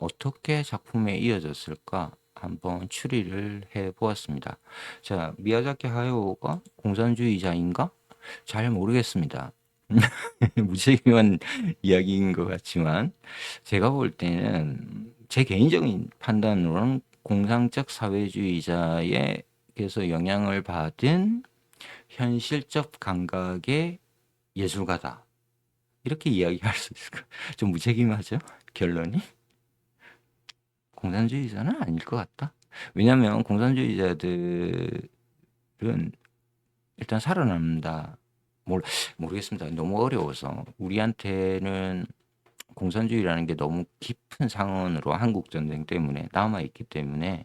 어떻게 작품에 이어졌을까 한번 추리를 해 보았습니다. 자, 미야자키 하야오가 공산주의자인가? 잘 모르겠습니다. 무책임한 이야기인 것 같지만 제가 볼 때는 제 개인적인 판단으로는 공상적 사회주의자에게서 영향을 받은 현실적 감각의 예술가다. 이렇게 이야기할 수 있을까? 좀 무책임하죠? 결론이? 공산주의자는 아닐 것 같다. 왜냐하면 공산주의자들은 일단 살아남는다. 모르겠습니다. 너무 어려워서 우리한테는 공산주의라는 게 너무 깊은 상흔으로 한국 전쟁 때문에 남아 있기 때문에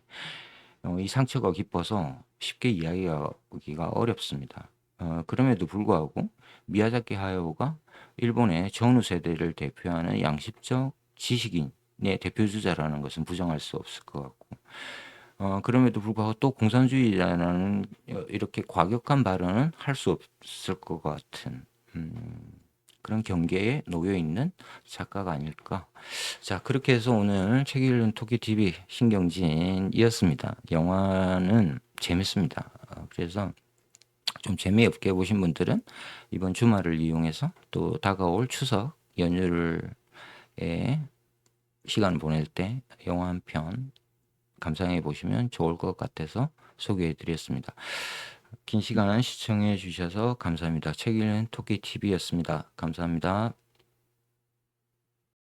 이 상처가 깊어서 쉽게 이야기하기가 어렵습니다. 그럼에도 불구하고 미야자키 하야오가 일본의 전후 세대를 대표하는 양식적 지식인의 대표주자라는 것은 부정할 수 없을 것 같고, 그럼에도 불구하고 또 공산주의라는 이렇게 과격한 발언은 할 수 없을 것 같은 그런 경계에 놓여 있는 작가가 아닐까. 자, 그렇게 해서 오늘 책 읽는 토끼 TV 신경진이었습니다. 영화는 재밌습니다. 그래서 좀 재미없게 보신 분들은 이번 주말을 이용해서 또 다가올 추석 연휴를 시간을 보낼 때 영화 한 편 감상해 보시면 좋을 것 같아서 소개해 드렸습니다. 긴 시간 시청해 주셔서 감사합니다. 책 읽는 토끼 TV였습니다. 감사합니다.